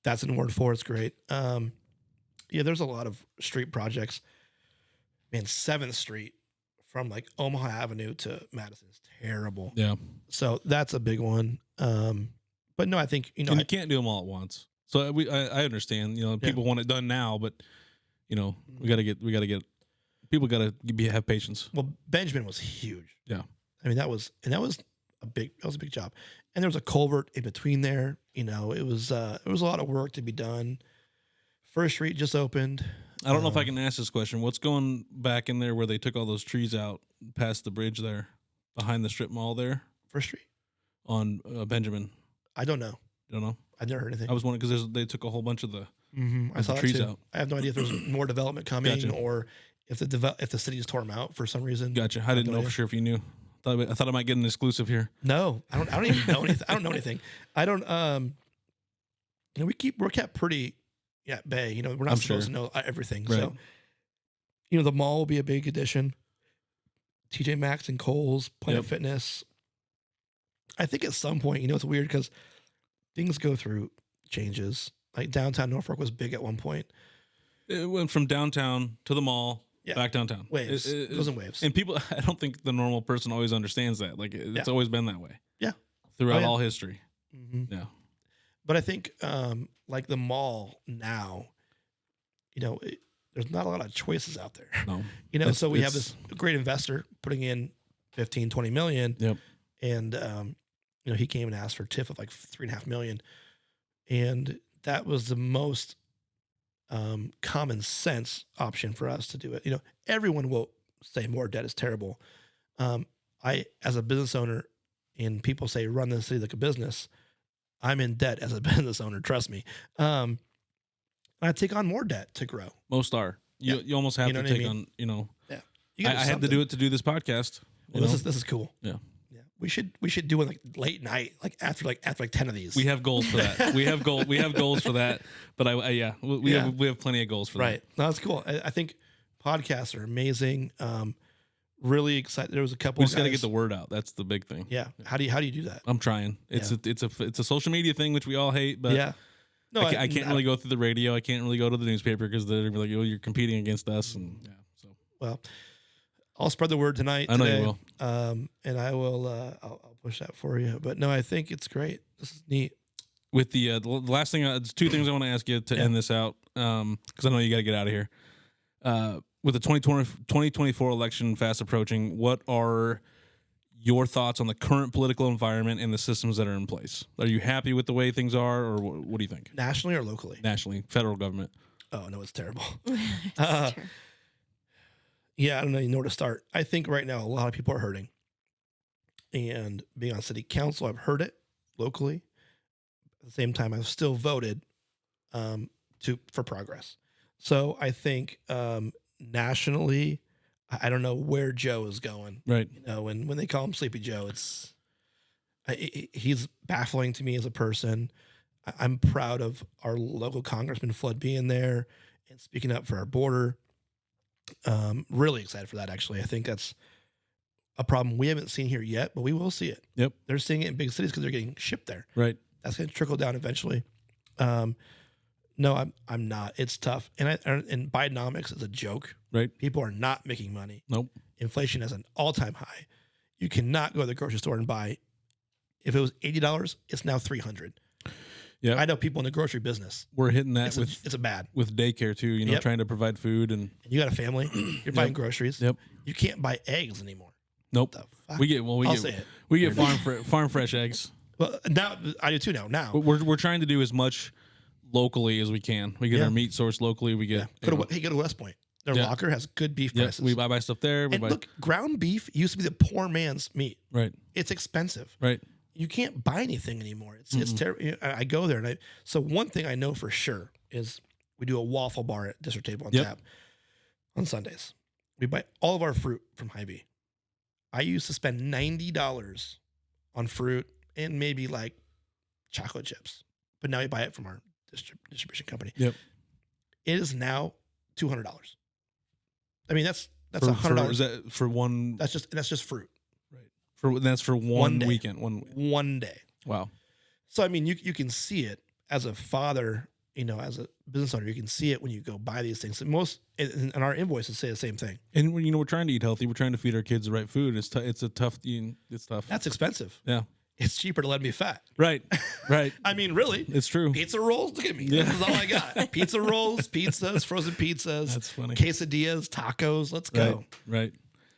That's in Ward 4. It's great. Yeah, there's a lot of street projects. Man, 7th Street from like Omaha Avenue to Madison is terrible. Yeah. So that's a big one. But no, I think, and you can't do them all at once. So I understand, people want it done now, but we gotta get people gotta have patience. Well, Benjamin was huge. Yeah. I mean, that was a big job. And there was a culvert in between there. It was a lot of work to be done. First Street just opened. I don't know if I can ask this question. What's going back in there where they took all those trees out past the bridge there, behind the strip mall there? First Street? On Benjamin. I don't know. You don't know? I've never heard anything. I was wondering because they took a whole bunch of the, I saw the trees that too. out. I have no idea if there's more development coming Gotcha. or if the city just tore them out for some reason. Gotcha. I didn't know for sure if you knew. I thought I might get an exclusive here. No, I don't even know anything. I don't know anything. I don't. We're kept pretty at bay. We're not supposed to know everything. Right. So, the mall will be a big addition. TJ Maxx and Kohl's, Planet Fitness. I think at some point, it's weird because things go through changes. Like downtown Norfolk was big at one point. It went from downtown to the mall, back downtown. Waves. It goes in waves. And people, I don't think the normal person always understands that. Like it's always been that way. Yeah. Throughout all history. Mm-hmm. Yeah. But I think like the mall now, there's not a lot of choices out there. No. So we have this great investor putting in 15, 20 million. Yep. And, you know, he came and asked for a TIF of like 3.5 million. And that was the most common sense option for us to do it. You know, everyone will say more debt is terrible. I, as a business owner, and people say run the city like a business, I'm in debt as a business owner. Trust me. I take on more debt to grow. Most are. You almost have You know to what I take mean? on, you know, You I gotta had to do it to do this podcast. Well, this is cool. Yeah. Yeah. We should do it like late night, like after 10 of these. We have goals for that. we have goals for that. But we have plenty of goals for that. Right. No, that's cool. I think podcasts are amazing. Really excited. There was a couple. We just got to guys- get the word out. That's the big thing. Yeah. How do you do that? I'm trying. It's a social media thing, which we all hate, but Yeah. No, I can't really go through the radio. I can't really go to the newspaper because they're like, oh, you're competing against us. And yeah, so. Well, I'll spread the word tonight. I know today, you will. And I will. I'll push that for you. But no, I think it's great. This is neat. With the last thing, there's two things I want to ask you to end this out, because I know you got to get out of here. With the 2024 election fast approaching, what are your thoughts on the current political environment and the systems that are in place? Are you happy with the way things are, or what do you think? Nationally or locally? Nationally, federal government. Oh no, it's terrible. It's true. Yeah, I don't even know where to start. I think right now a lot of people are hurting. And being on city council, I've heard it locally. At the same time, I've still voted for progress. So I think nationally, I don't know where Joe is going. Right. You know, when they call him Sleepy Joe, he's baffling to me as a person. I'm proud of our local Congressman Flood being there and speaking up for our border. Really excited for that, actually. I think that's a problem we haven't seen here yet, but we will see it. Yep. They're seeing it in big cities because they're getting shipped there. Right. That's going to trickle down eventually. No, I'm not. It's tough. And Bidenomics is a joke. Right. People are not making money. Nope. Inflation is an all-time high. You cannot go to the grocery store and buy. If it was $80, it's now $300. Yeah. I know people in the grocery business. We're hitting that It's a bad. with daycare too. You know, Yep. trying to provide food and You got a family. You're buying groceries. Yep. You can't buy eggs anymore. nope. The fuck? We I'll get say it. we get farm fresh eggs. Well, now I do too. Now, What we're trying to do as much locally as we can. We get Yeah. our meat sourced locally. We get go to West Point. Their Yeah. locker has good beef yeah, prices. we buy stuff there. We and buy look, ground beef used to be the poor man's meat. right, It's expensive. right. You can't buy anything anymore. It's terrible. I go there and so one thing I know for sure is we do a waffle bar at District Table on Yep. tap on Sundays. We buy all of our fruit from Hy-Vee. I used to spend $90 on fruit and maybe like chocolate chips, but now we buy it from our distribution company. Yep. It is now $200. I mean, that's For $100. is that for one? That's just fruit. That's for one day. weekend. One day. Wow. So I mean, you can see it as a father, you know, as a business owner, you can see it when you go buy these things. And and our invoices say the same thing. And you know, we're trying to eat healthy. We're trying to feed our kids the right food. It's tough. It's tough. That's expensive. Yeah. It's cheaper to let them be fat. Right. Right. I mean, really. It's true. Pizza rolls. Look at me. Yeah. This is all I got. Pizza rolls, pizzas, frozen pizzas. That's funny. Quesadillas, tacos. Let's go. Right.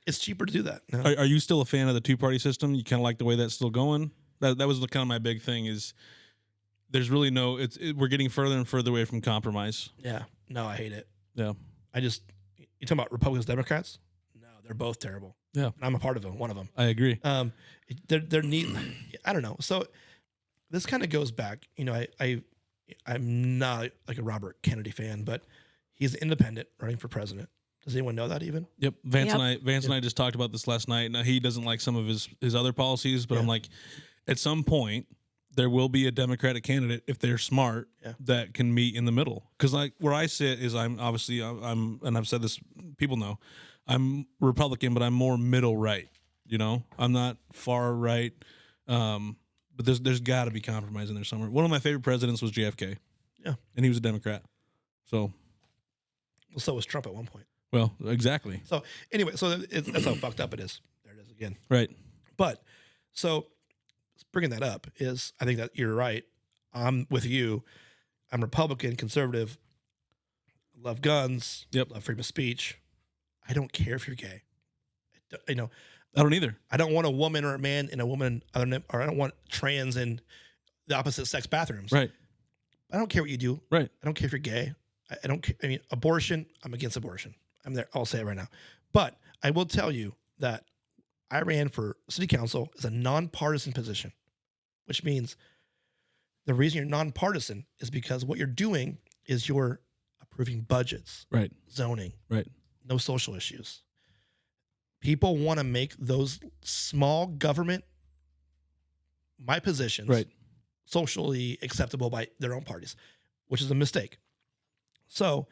It's cheaper to do that. No. Are you still a fan of the two-party system? You kind of like the way that's still going? That was kind of my big thing is there's really no, we're getting further and further away from compromise. Yeah. No, I hate it. Yeah. You talking about Republicans, Democrats? No, they're both terrible. Yeah. And I'm a part of them, one of them. I agree. They're neat. I don't know. So this kind of goes back, you know, I'm not like a Robert Kennedy fan, but he's independent running for president. Does anyone know that even? Yep. Vance and I just talked about this last night. Now he doesn't like some of his other policies, but I'm like, at some point there will be a Democratic candidate if they're smart that can meet in the middle. Because like where I sit is I'm and I've said this, people know, I'm Republican, but I'm more middle right. You know, I'm not far right. But there's got to be compromise in there somewhere. One of my favorite presidents was JFK. Yeah, and he was a Democrat. So, well, so was Trump at one point. Well, exactly. So anyway, so that's how fucked up it is. There it is again. Right. But so bringing that up is, I think that you're right. I'm with you. I'm Republican, conservative, love guns, Yep. love freedom of speech. I don't care if you're gay. You know, I don't either. I don't want a woman or a man in a woman, or I don't want trans in the opposite sex bathrooms. Right. I don't care what you do. Right. I don't care if you're gay. I don't care. I mean, abortion, I'm against abortion. I'm there. I'll say it right now. But I will tell you that I ran for city council as a nonpartisan position, which means the reason you're nonpartisan is because what you're doing is you're approving budgets, Right. zoning, Right. no social issues. People want to make those small government, my positions, Right. socially acceptable by their own parties, which is a mistake. So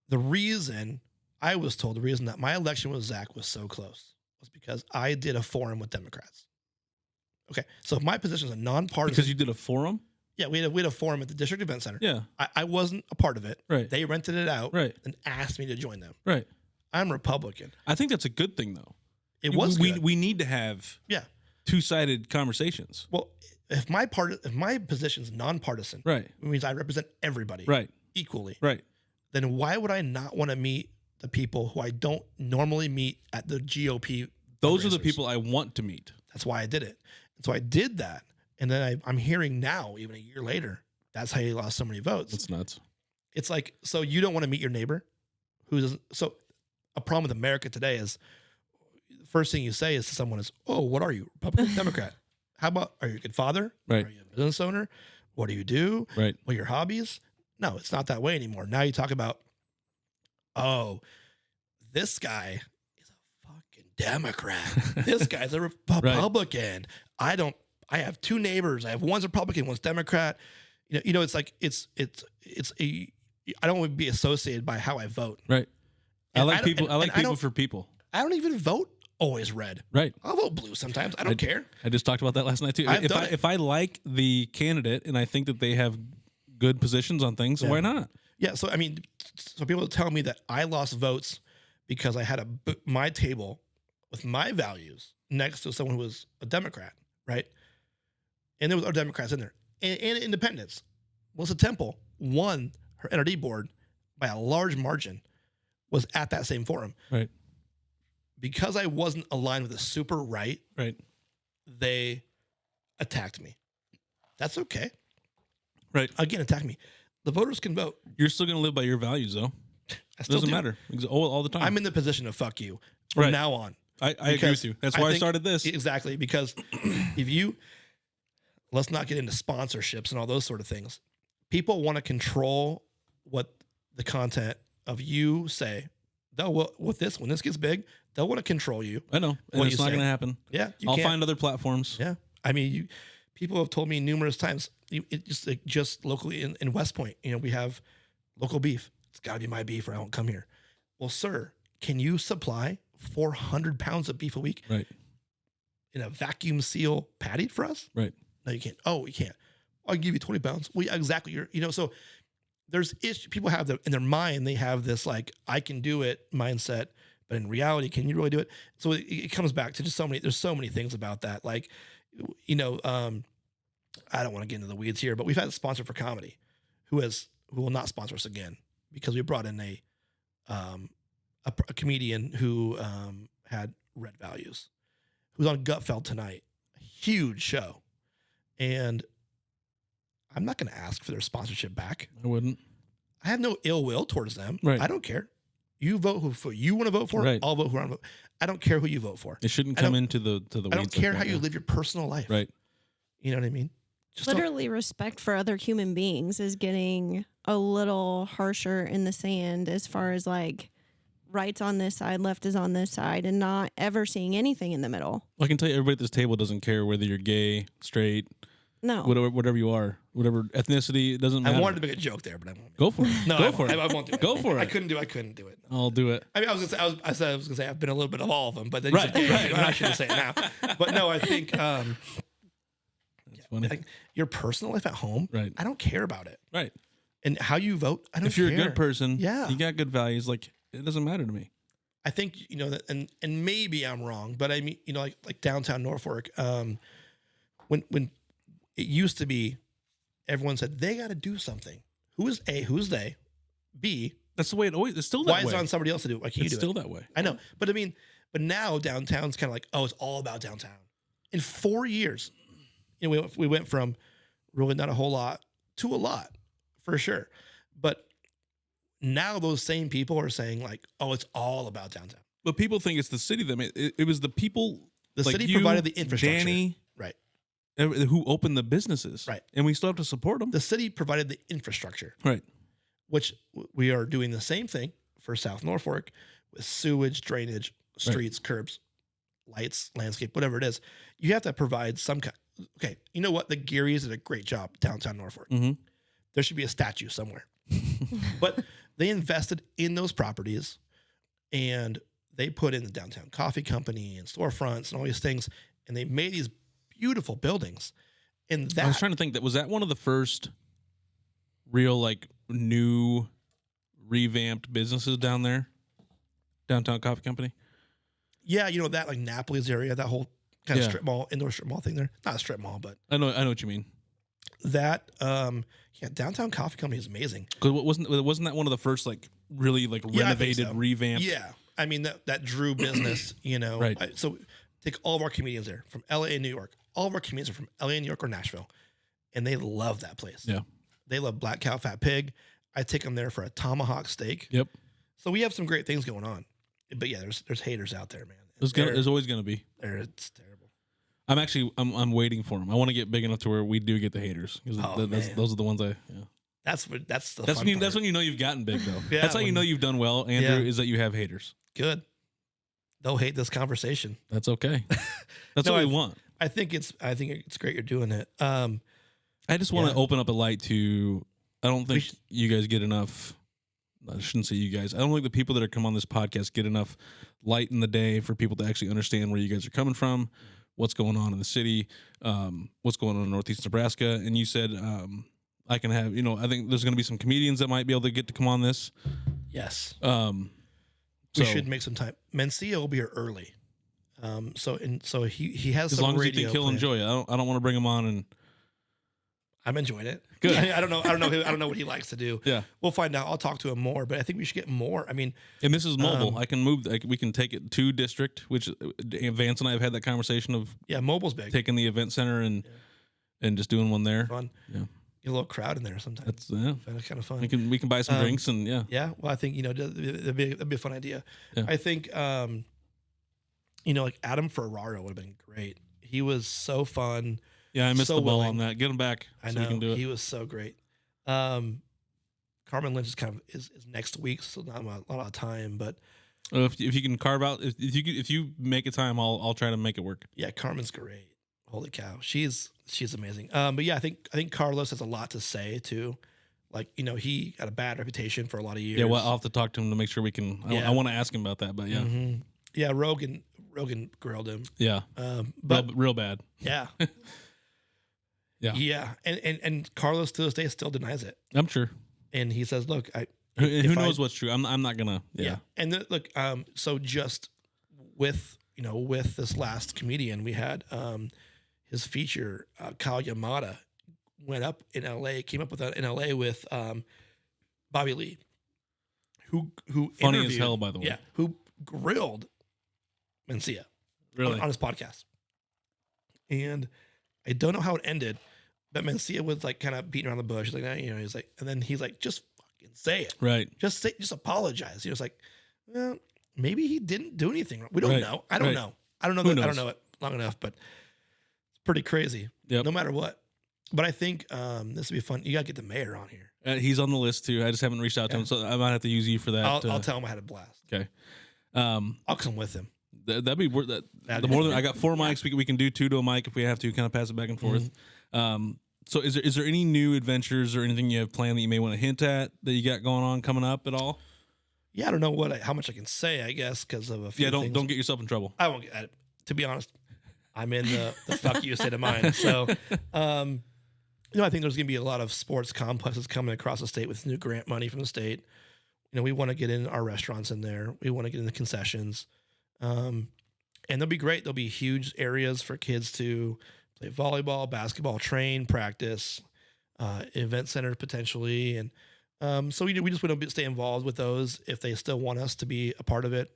the reason I was told, the reason that my election with Zach was so close was because I did a forum with Democrats. Okay, so my position is a nonpartisan. Because you did a forum? Yeah, we had a forum at the District Event Center. Yeah. I wasn't a part of it. Right. They rented it out Right. and asked me to join them. Right. I'm Republican. I think that's a good thing, though. It was we good. we need to have Yeah. two-sided conversations. Well, if my position is nonpartisan, Right. it means I represent everybody Right. equally. Right. Then why would I not want to meet the people who I don't normally meet at the GOP? Those are the fundraisers? people I want to meet. That's why I did it. And so I did that. And then I'm hearing now, even a year later, that's how you lost so many votes. That's nuts. It's like, so you don't want to meet your neighbor who doesn't. So a problem with America today is the first thing you say is to someone is, oh, what are you? Republican, Democrat? How about, are you a good father? Right. Are you a business owner? What do you do? Right. What are your hobbies? No, it's not that way anymore. Now you talk about, oh, this guy is a fucking Democrat. This guy's a Republican. I have two neighbors. one's Republican, one's Democrat. It's like I don't want to be associated by how I vote. Right. I And like people. I like people don't- for people. I don't even vote always red. Right. I'll vote blue sometimes. I don't care. I just talked about that last night too. I've done it. If I like the candidate and I think that they have good positions on things, why not? Yeah. So, I mean, so people tell me that I lost votes because I had my table with my values next to someone who was a Democrat, right? And there was other Democrats in there and independents. Melissa Temple won her NRD board by a large margin, was at that same forum. Right. Because I wasn't aligned with the super right, Right. they attacked me. That's okay. Right. Again, attack me. The voters can vote. You're still going to live by your values, though. I It still doesn't do. matter all the time. I'm in the position of fuck you from Right. now on. I agree Because with you. That's why I think- started this. Exactly. Because let's not get into sponsorships and all those sort of things. People want to control what the content of you say. When this gets big, they'll want to control you. I know. And What it's you not say. going to happen. Yeah. I'll can't- find other platforms. Yeah. I mean, people have told me numerous times, just locally in West Point, we have local beef. It's got to be my beef or I won't come here. Well, sir, can you supply 400 pounds of beef a week Right. in a vacuum seal patty for us? Right. No, you can't. Oh, you can't. I'll give you 20 pounds. Well, yeah, exactly. So there's issue. People have in their mind, they have this like, I can do it mindset, but in reality, can you really do it? So it comes back to there's so many things about that. Like, I don't want to get into the weeds here, but we've had a sponsor for comedy who will not sponsor us again because we brought in a comedian who had red values, who's on Gutfeld tonight. A huge show. And I'm not going to ask for their sponsorship back. I wouldn't. I have no ill will towards them. Right. I don't care. You vote who you want to vote for. Right. I'll vote who I want to vote. I don't care who you vote for. It shouldn't I come don't- into the weeds. I don't care like how that, you yeah. live your personal life. Right. You know what I mean? Just don't- Literally, respect for other human beings is getting a little harsher in the sand as far as like right's on this side, left is on this side, and not ever seeing anything in the middle. I can tell you, everybody at this table doesn't care whether you're gay, straight, No. whatever you are, whatever ethnicity. It doesn't matter. I wanted to make a joke there, but I won't. Go for it. No, Go for it. I won't do it. Go for I it. couldn't do it. I'll do it. I mean, I was gonna say I've been a little bit of all of them, but then Right, you said, right, I right. shouldn't say it now. But no, I think That's funny. like your personal life at home, Right. I don't care about it, Right. and how you vote, I don't. If you're care. a good person, Yeah. you got good values. Like it doesn't matter to me. I think that, and maybe I'm wrong, but I mean, like downtown Norfolk, when it used to be, everyone said they got to do something. Who's they? B, That's the way it always. It's still that why way. is it on somebody else to do it? Why can't It's you do still it? that way. I know, but I mean, But now downtown's kind of like, oh, it's all about downtown. In 4 years, we went from really not a whole lot to a lot, for sure. But now those same people are saying like, oh, it's all about downtown. But people think it's the city that made it. It was the people. The like city you, provided the infrastructure. Danny, right. Who opened the businesses. Right. And we still have to support them. The city provided the infrastructure. Right. Which we are doing the same thing for South Norfolk with sewage, drainage, streets, curbs, lights, landscape, whatever it is. You have to provide some kind. Okay, you know what? The Gearys did a great job downtown Norfolk. Mm-hmm. There should be a statue somewhere. But they invested in those properties, and they put in the downtown coffee company and storefronts and all these things, and they made these beautiful buildings. And that I was trying to think, was that one of the first real like new revamped businesses down there? Downtown coffee company? Yeah, you know that like Napoli's area, that whole kind of Yeah. strip mall, indoor strip mall thing there. Not a strip mall, but I know what you mean. that downtown coffee company is amazing. Because wasn't that one of the first like really like Yeah, I think renovated, so. revamped? Yeah, I mean that drew business, Right. So take all of our comedians there from LA and New York. All of our comedians are from LA and New York or Nashville, and they love that place. Yeah. They love Black Cow Fat Pig. I take them there for a tomahawk steak. Yep. So we have some great things going on. But yeah, there's haters out there, man. There's always gonna be. It's terrible. I'm waiting for them. I want to get big enough to where we do get the haters because Man. those are the ones I. Yeah. That's the That's fun when part. you know you've gotten big though. Yeah, That's how you when- know you've done well, Andrew. Yeah. Is that you have haters. Good. They'll hate this conversation. That's okay. That's No, what we want. I think it's great you're doing it. I just want to open up a light to. I don't think sh- you guys get enough. I shouldn't say you guys. I don't think the people that are come on this podcast get enough light in the day for people to actually understand where you guys are coming from, what's going on in the city, what's going on in Northeast Nebraska. And you said I can have. I think there's going to be some comedians that might be able to get to come on this. Yes. So We should make some time. Mencia will be here early. So he has as some long as you radio think he'll planned. enjoy it. I don't want to bring him on and. I'm enjoying it. Good. I don't know what he likes to do. Yeah. We'll find out. I'll talk to him more, but I think we should get more. I mean, And this is mobile. I can move. We can take it to district, which Vance and I have had that conversation of yeah, mobile's big. taking the event center and just doing one there. Fun. Yeah. Get a little crowd in there sometimes. That's kind of fun. we can buy some drinks and yeah. Yeah. Well, I think that'd be a fun idea. Yeah. I think like Adam Ferraro would have been great. He was so fun. Yeah, I missed So the ball willing. on that. Get him back I so know we can do it. he was so great. Carmen Lynch is kind of is next week, so not a lot of time. But If you can carve out, if you make a time, I'll try to make it work. yeah, Carmen's great. Holy cow, she's amazing. But yeah, I think Carlos has a lot to say too. Like he got a bad reputation for a lot of years. Yeah, well, I'll have to talk to him to make sure we can. Yeah. I want to ask him about that, but yeah, Mhm. Yeah, Rogan grilled him. yeah, But real bad. yeah, Yeah. yeah, and Carlos to this day still denies it, I'm sure. and he says, "Look, Who if knows what's true? I'm not gonna. Yeah. And look, so just with this last comedian, we had his feature, Kyle Yamada, went up in L.A., came up with that in L.A. with Bobby Lee, who Funny as interviewed- hell, by the way. yeah, who grilled Mencia Really. on his podcast, and I don't know how it ended, but Mencia was like kind of beating around the bush, he's like, he's like, and then he's like, just fucking say it. Right. Just apologize. He was like, well, maybe he didn't do anything wrong. We don't Right. know. I don't Right. know. I don't know. Who I don't knows? know it long enough, but it's pretty crazy. Yep. No matter what. But I think this would be fun. You got to get the mayor on here. He's on the list too. I just haven't reached out to him, so I might have to use you for that. I'll tell him I had a blast. Okay. I'll come with him. That'd be worth that. That'd The be more than fun. I got 4 mics, we can do 2 to a mic if we have to, kind of pass it back and forth. So is there any new adventures or anything you have planned that you may want to hint at that you got going on coming up at all? Yeah, I don't know how much I can say, I guess, because of a few Yeah, things. don't get yourself in trouble. I won't get to be honest, I'm in the fuck you state of mind. So, I think there's going to be a lot of sports complexes coming across the state with new grant money from the state. We want to get in our restaurants in there. We want to get in the concessions. And they'll be great. There'll be huge areas for kids to play volleyball, basketball, train, practice, event centers potentially. And so we just want to stay involved with those if they still want us to be a part of it.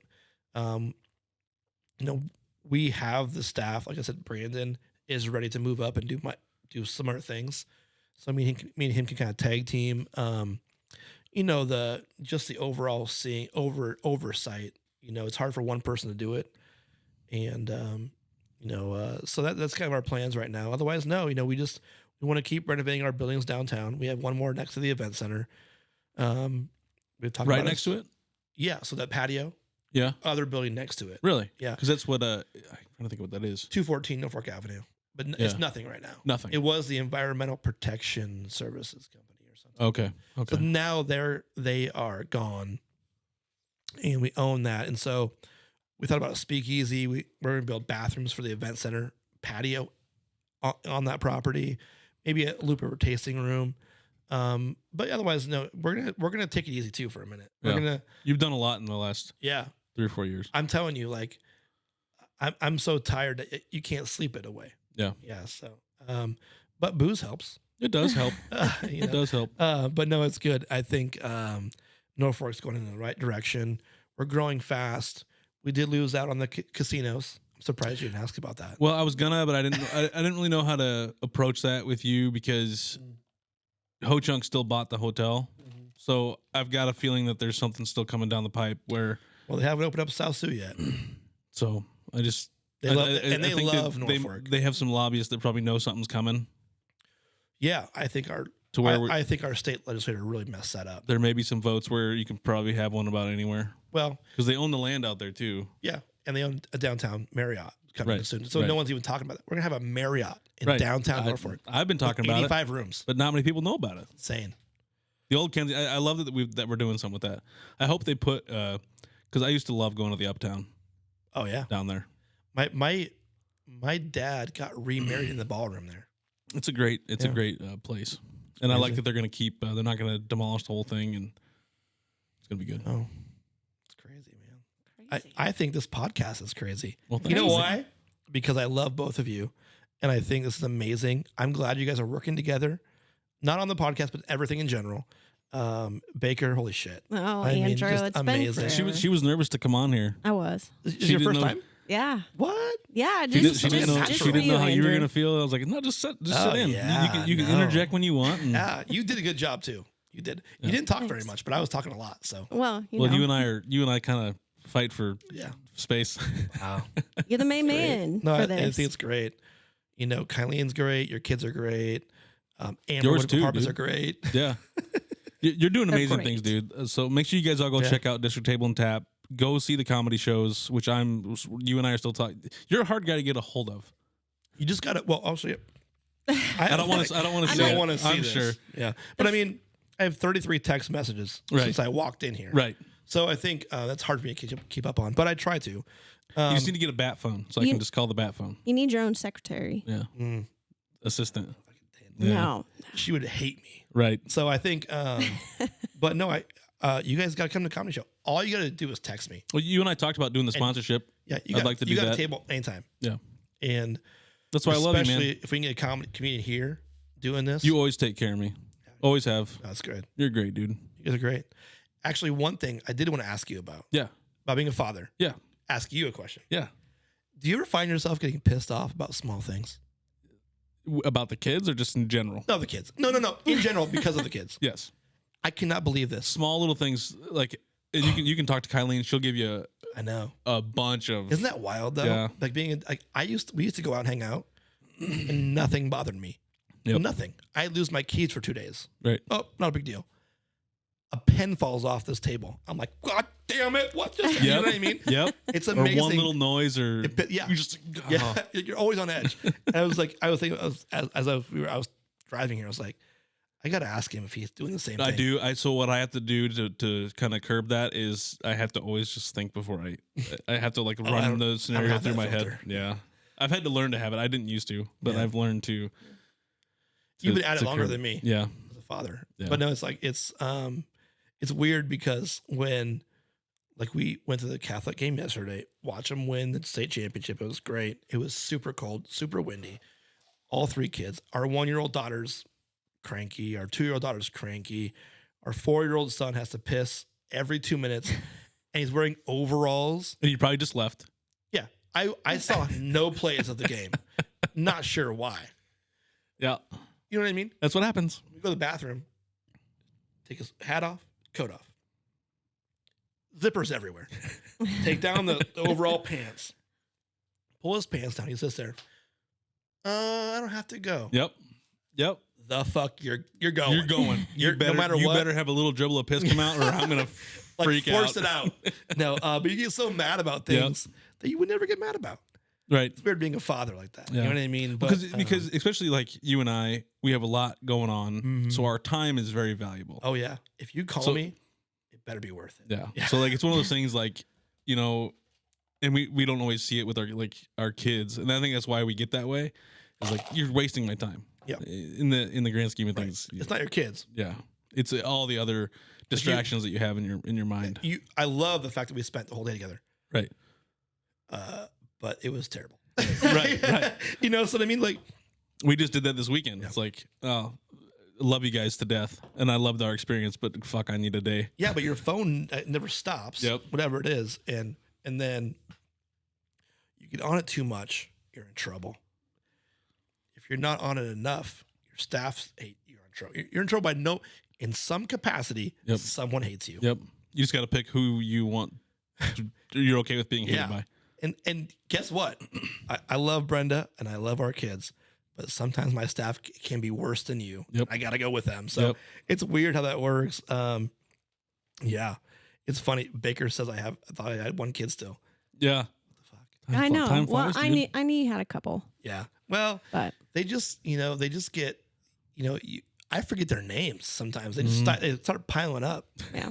we have the staff. Like I said, Brandon is ready to move up and do similar things. So me and him can kind of tag team. The overall oversight. It's hard for one person to do it, and so that's kind of our plans right now. Otherwise, no, we want to keep renovating our buildings downtown. We have one more next to the event center. We've talked Right about next to it. Yeah, so that patio. Yeah. Other building next to it. Really? Yeah. Because that's what I'm trying to think what that is. 214 Norfolk Avenue. But it's nothing right now. Nothing. It was the Environmental Protection Services Company or something. Okay. So now they are gone, and we own that. And so we thought about a speakeasy. We're going to build bathrooms for the event center patio on that property, maybe a Loup River tasting room. But otherwise, no, we're gonna take it easy too for a minute. You've done a lot in the last 3 or 4 years. I'm telling you, like, I'm so tired that you can't sleep it away. Yeah. So, but booze helps. It does help. It does help. But no, it's good. I think Norfolk's going in the right direction. We're growing fast. We did lose out on the casinos. I'm surprised you didn't ask about that. Well, I was gonna, but I didn't really know how to approach that with you because Ho Chunk still bought the hotel. So I've got a feeling that there's something still coming down the pipe where. Well, they haven't opened up South Sioux yet. So I just. They love Norfolk. They have some lobbyists that probably know something's coming. Yeah, I think our state legislator really messed that up. There may be some votes where you can probably have one about anywhere. Well, because they own the land out there too. Yeah, and they own a downtown Marriott coming soon. So no one's even talking about that. We're gonna have a Marriott in downtown Norfolk. I've been talking about 85 rooms, but not many people know about it. Insane. The old Kansas. I love that we're doing something with that. I hope they put because I used to love going to the Uptown. Oh yeah, down there. My dad got remarried in the ballroom there. It's a great place, and I like that they're going to keep. They're not going to demolish the whole thing, and it's going to be good. Oh, it's crazy, man. Crazy. I think this podcast is crazy. Well, you know why? Because I love both of you, and I think this is amazing. I'm glad you guys are working together, not on the podcast, but everything in general. Baker, holy shit! Oh, Andrew, it's amazing. She was nervous to come on here. I was. This is your first time? Yeah. What? Yeah. She didn't know how you were gonna feel. I was like, no, just sit in. Yeah, you can interject when you want. Yeah, you did a good job too. You did. You didn't talk very much, but I was talking a lot. So you and I kind of fight for space. Wow. You're the main man. No, for this. I think it's great. Kylene's great. Your kids are great. Amber Yours too, are great. Yeah. You're doing amazing things, dude. So make sure you guys all go check out District Table and Tap. Go see the comedy shows, which you and I are still talking. You're a hard guy to get a hold of. You just got to. Well, actually, I don't want to. I don't want to say. I want to see. I'm this. sure. Yeah, but I mean, I have 33 text messages since I walked in here. Right. So I think that's hard for me to keep up on, but I try to. You just need to get a bat phone, so I can just call the bat phone. You need your own secretary. Yeah. Assistant. Yeah. No, she would hate me. Right. So I think, but no, you guys got to come to the comedy show. All you got to do is text me. Well, you and I talked about doing the sponsorship. I'd like to do that. You got a table anytime. Yeah. And that's why I love you, man. Especially if we can get a comedian here doing this. You always take care of me. Always have. That's good. You're great, dude. You guys are great. Actually, one thing I did want to ask you about. Yeah. About being a father. Yeah. Ask you a question. Yeah. Do you ever find yourself getting pissed off about small things? About the kids or just in general? No, the kids. No. In general, because of the kids. Yes. I cannot believe this. Small little things like you can talk to Kylene. She'll give you a bunch of. Isn't that wild though? Yeah. Like we used to go out and hang out, and nothing bothered me. Yep. Nothing. I lose my keys for 2 days. Right. Oh, not a big deal. A pen falls off this table. I'm like, God damn it! What just? You know what I mean? Yep. It's amazing. Or one little noise, or yeah, you just you're always on edge. And I was thinking as I was driving here, I was like, I got to ask him if he's doing the same thing. I do. So what I have to do to kind of curb that is I have to always just think before I have to like run the scenario through my head. Yeah. I've had to learn to have it. I didn't used to, but I've learned to. You've been at it longer than me. Yeah. As a father. Yeah. But no, it's like, it's weird because when like we went to the Catholic game yesterday, watch them win the state championship. It was great. It was super cold, super windy. All 3 kids. Our 1-year-old daughter's cranky. Our 2-year-old daughter's cranky. Our 4-year-old son has to piss every 2 minutes, and he's wearing overalls. And you probably just left. Yeah, I saw no plays of the game. Not sure why. Yeah. You know what I mean? That's what happens. We go to the bathroom, take his hat off, coat off. Zippers everywhere. Take down the overall pants. Pull his pants down. He sits there. I don't have to go. Yep. The fuck you're going. You're going. No matter you what. better have a little dribble of piss come out, or I'm gonna freak out. Force it out. No, but you get so mad about things that you would never get mad about. Right. It's weird being a father like that. Yeah. You know what I mean? But, Because especially like you and I, we have a lot going on, so our time is very valuable. oh yeah, if you call me, it better be worth it. Yeah. So like it's one of those things like, you know, and we don't always see it with our kids, and I think that's why we get that way. It's like you're wasting my time. Yep. In the grand scheme of things, It's not your kids. yeah. It's all the other distractions that you have in your mind. I love the fact that we spent the whole day together. Right. But it was terrible. Right. You know, so I mean, like, We just did that this weekend. It's like, oh, love you guys to death, and I loved our experience, but fuck, I need a day. yeah, but your phone never stops. Yep. Whatever it is, and then you get on it too much, you're in trouble. If you're not on it enough, your staff hate you're in trouble. You're in trouble in some capacity. Yep. Someone hates you. Yep. You just got to pick who you want. You're okay with being hated by. And guess what? I love Brenda and I love our kids, but sometimes my staff can be worse than you. Yep. I got to go with them. So it's weird how that works. Yeah, it's funny. Baker says I thought I had one kid still. Yeah. What the fuck? I know. Time Well, flies, I dude. knew you had a couple, Yeah. Well, but they just get, I forget their names sometimes. They just start piling up. yeah.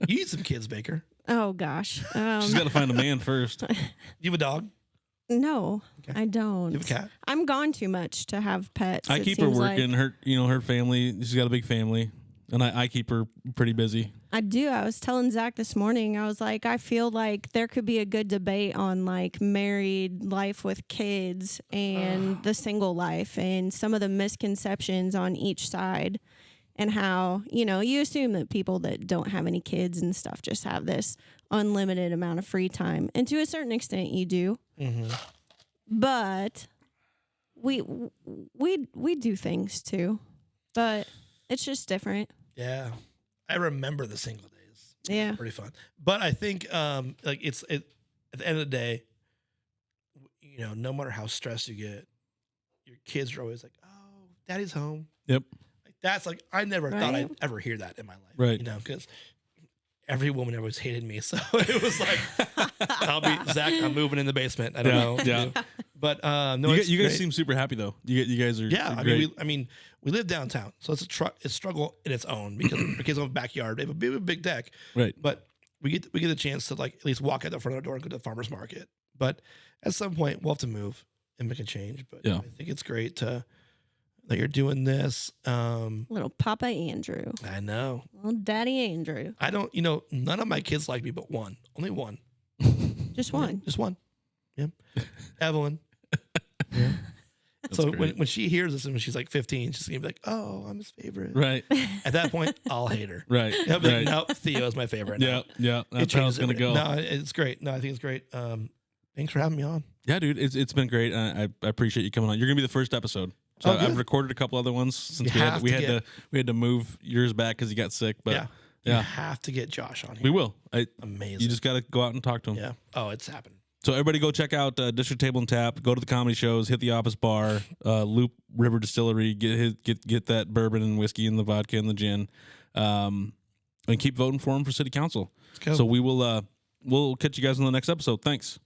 You need some kids, Baker. Oh gosh. She's got to find a man first. You have a dog? No, Okay. I don't. You have a cat? I'm gone too much to have pets. I it keep her seems working. like. Her family. She's got a big family, and I keep her pretty busy. I do. I was telling Zach this morning, I was like, I feel like there could be a good debate on like married life with kids and the single life and some of the misconceptions on each side and how, you assume that people that don't have any kids and stuff just have this unlimited amount of free time. And to a certain extent you do. Mm-hmm. But we do things too. But it's just different. Yeah. I remember the single days. Yeah. Pretty fun. But I think at the end of the day, no matter how stressed you get, your kids are always like, "Oh, daddy's home." Yep. Like that's like I never thought Right. I'd ever hear that in my life. Right. Because every woman always hated me. So it was like Zach, I'm moving in the basement. I don't know. Yeah. But no, You it's guys great. seem super happy though. You guys are. Yeah, are I great. mean, we live downtown, so it's a struggle in its own because our kids have a backyard. They have a big deck, Right. but we get the chance to like at least walk out the front of the door and go to the farmer's market. But at some point, we'll have to move and make a change. But Yeah. I think it's great that you're doing this. Little Papa Andrew. I know. Little Daddy Andrew. I don't. None of my kids like me, but one. Only one. Just one. Just one. Yeah. Evelyn. Yeah. So great. when she hears this and when she's like 15, she's gonna be like, "Oh, I'm his favorite." Right. At that point, I'll hate her. Right. I'll be Right. like, "No, Theo's my favorite." Yeah. now." Yeah. It That's how it's changes gonna go. No, it's great. No, I think it's great. Thanks for having me on. Yeah, dude, it's been great. I appreciate you coming on. You're gonna be the first episode. So Oh, good. I've recorded a couple other ones since You we have to we had to move yours back because he got sick. But You yeah, have to get Josh on here. we will. Amazing. You just got to go out and talk to him. yeah. Oh, it's happening. So everybody go check out District Table and Tap. Go to the comedy shows. Hit the Office Bar. Loup River Distillery. Get that bourbon and whiskey and the vodka and the gin. And keep voting for him for city council. Let's go. So we'll catch you guys on the next episode. Thanks.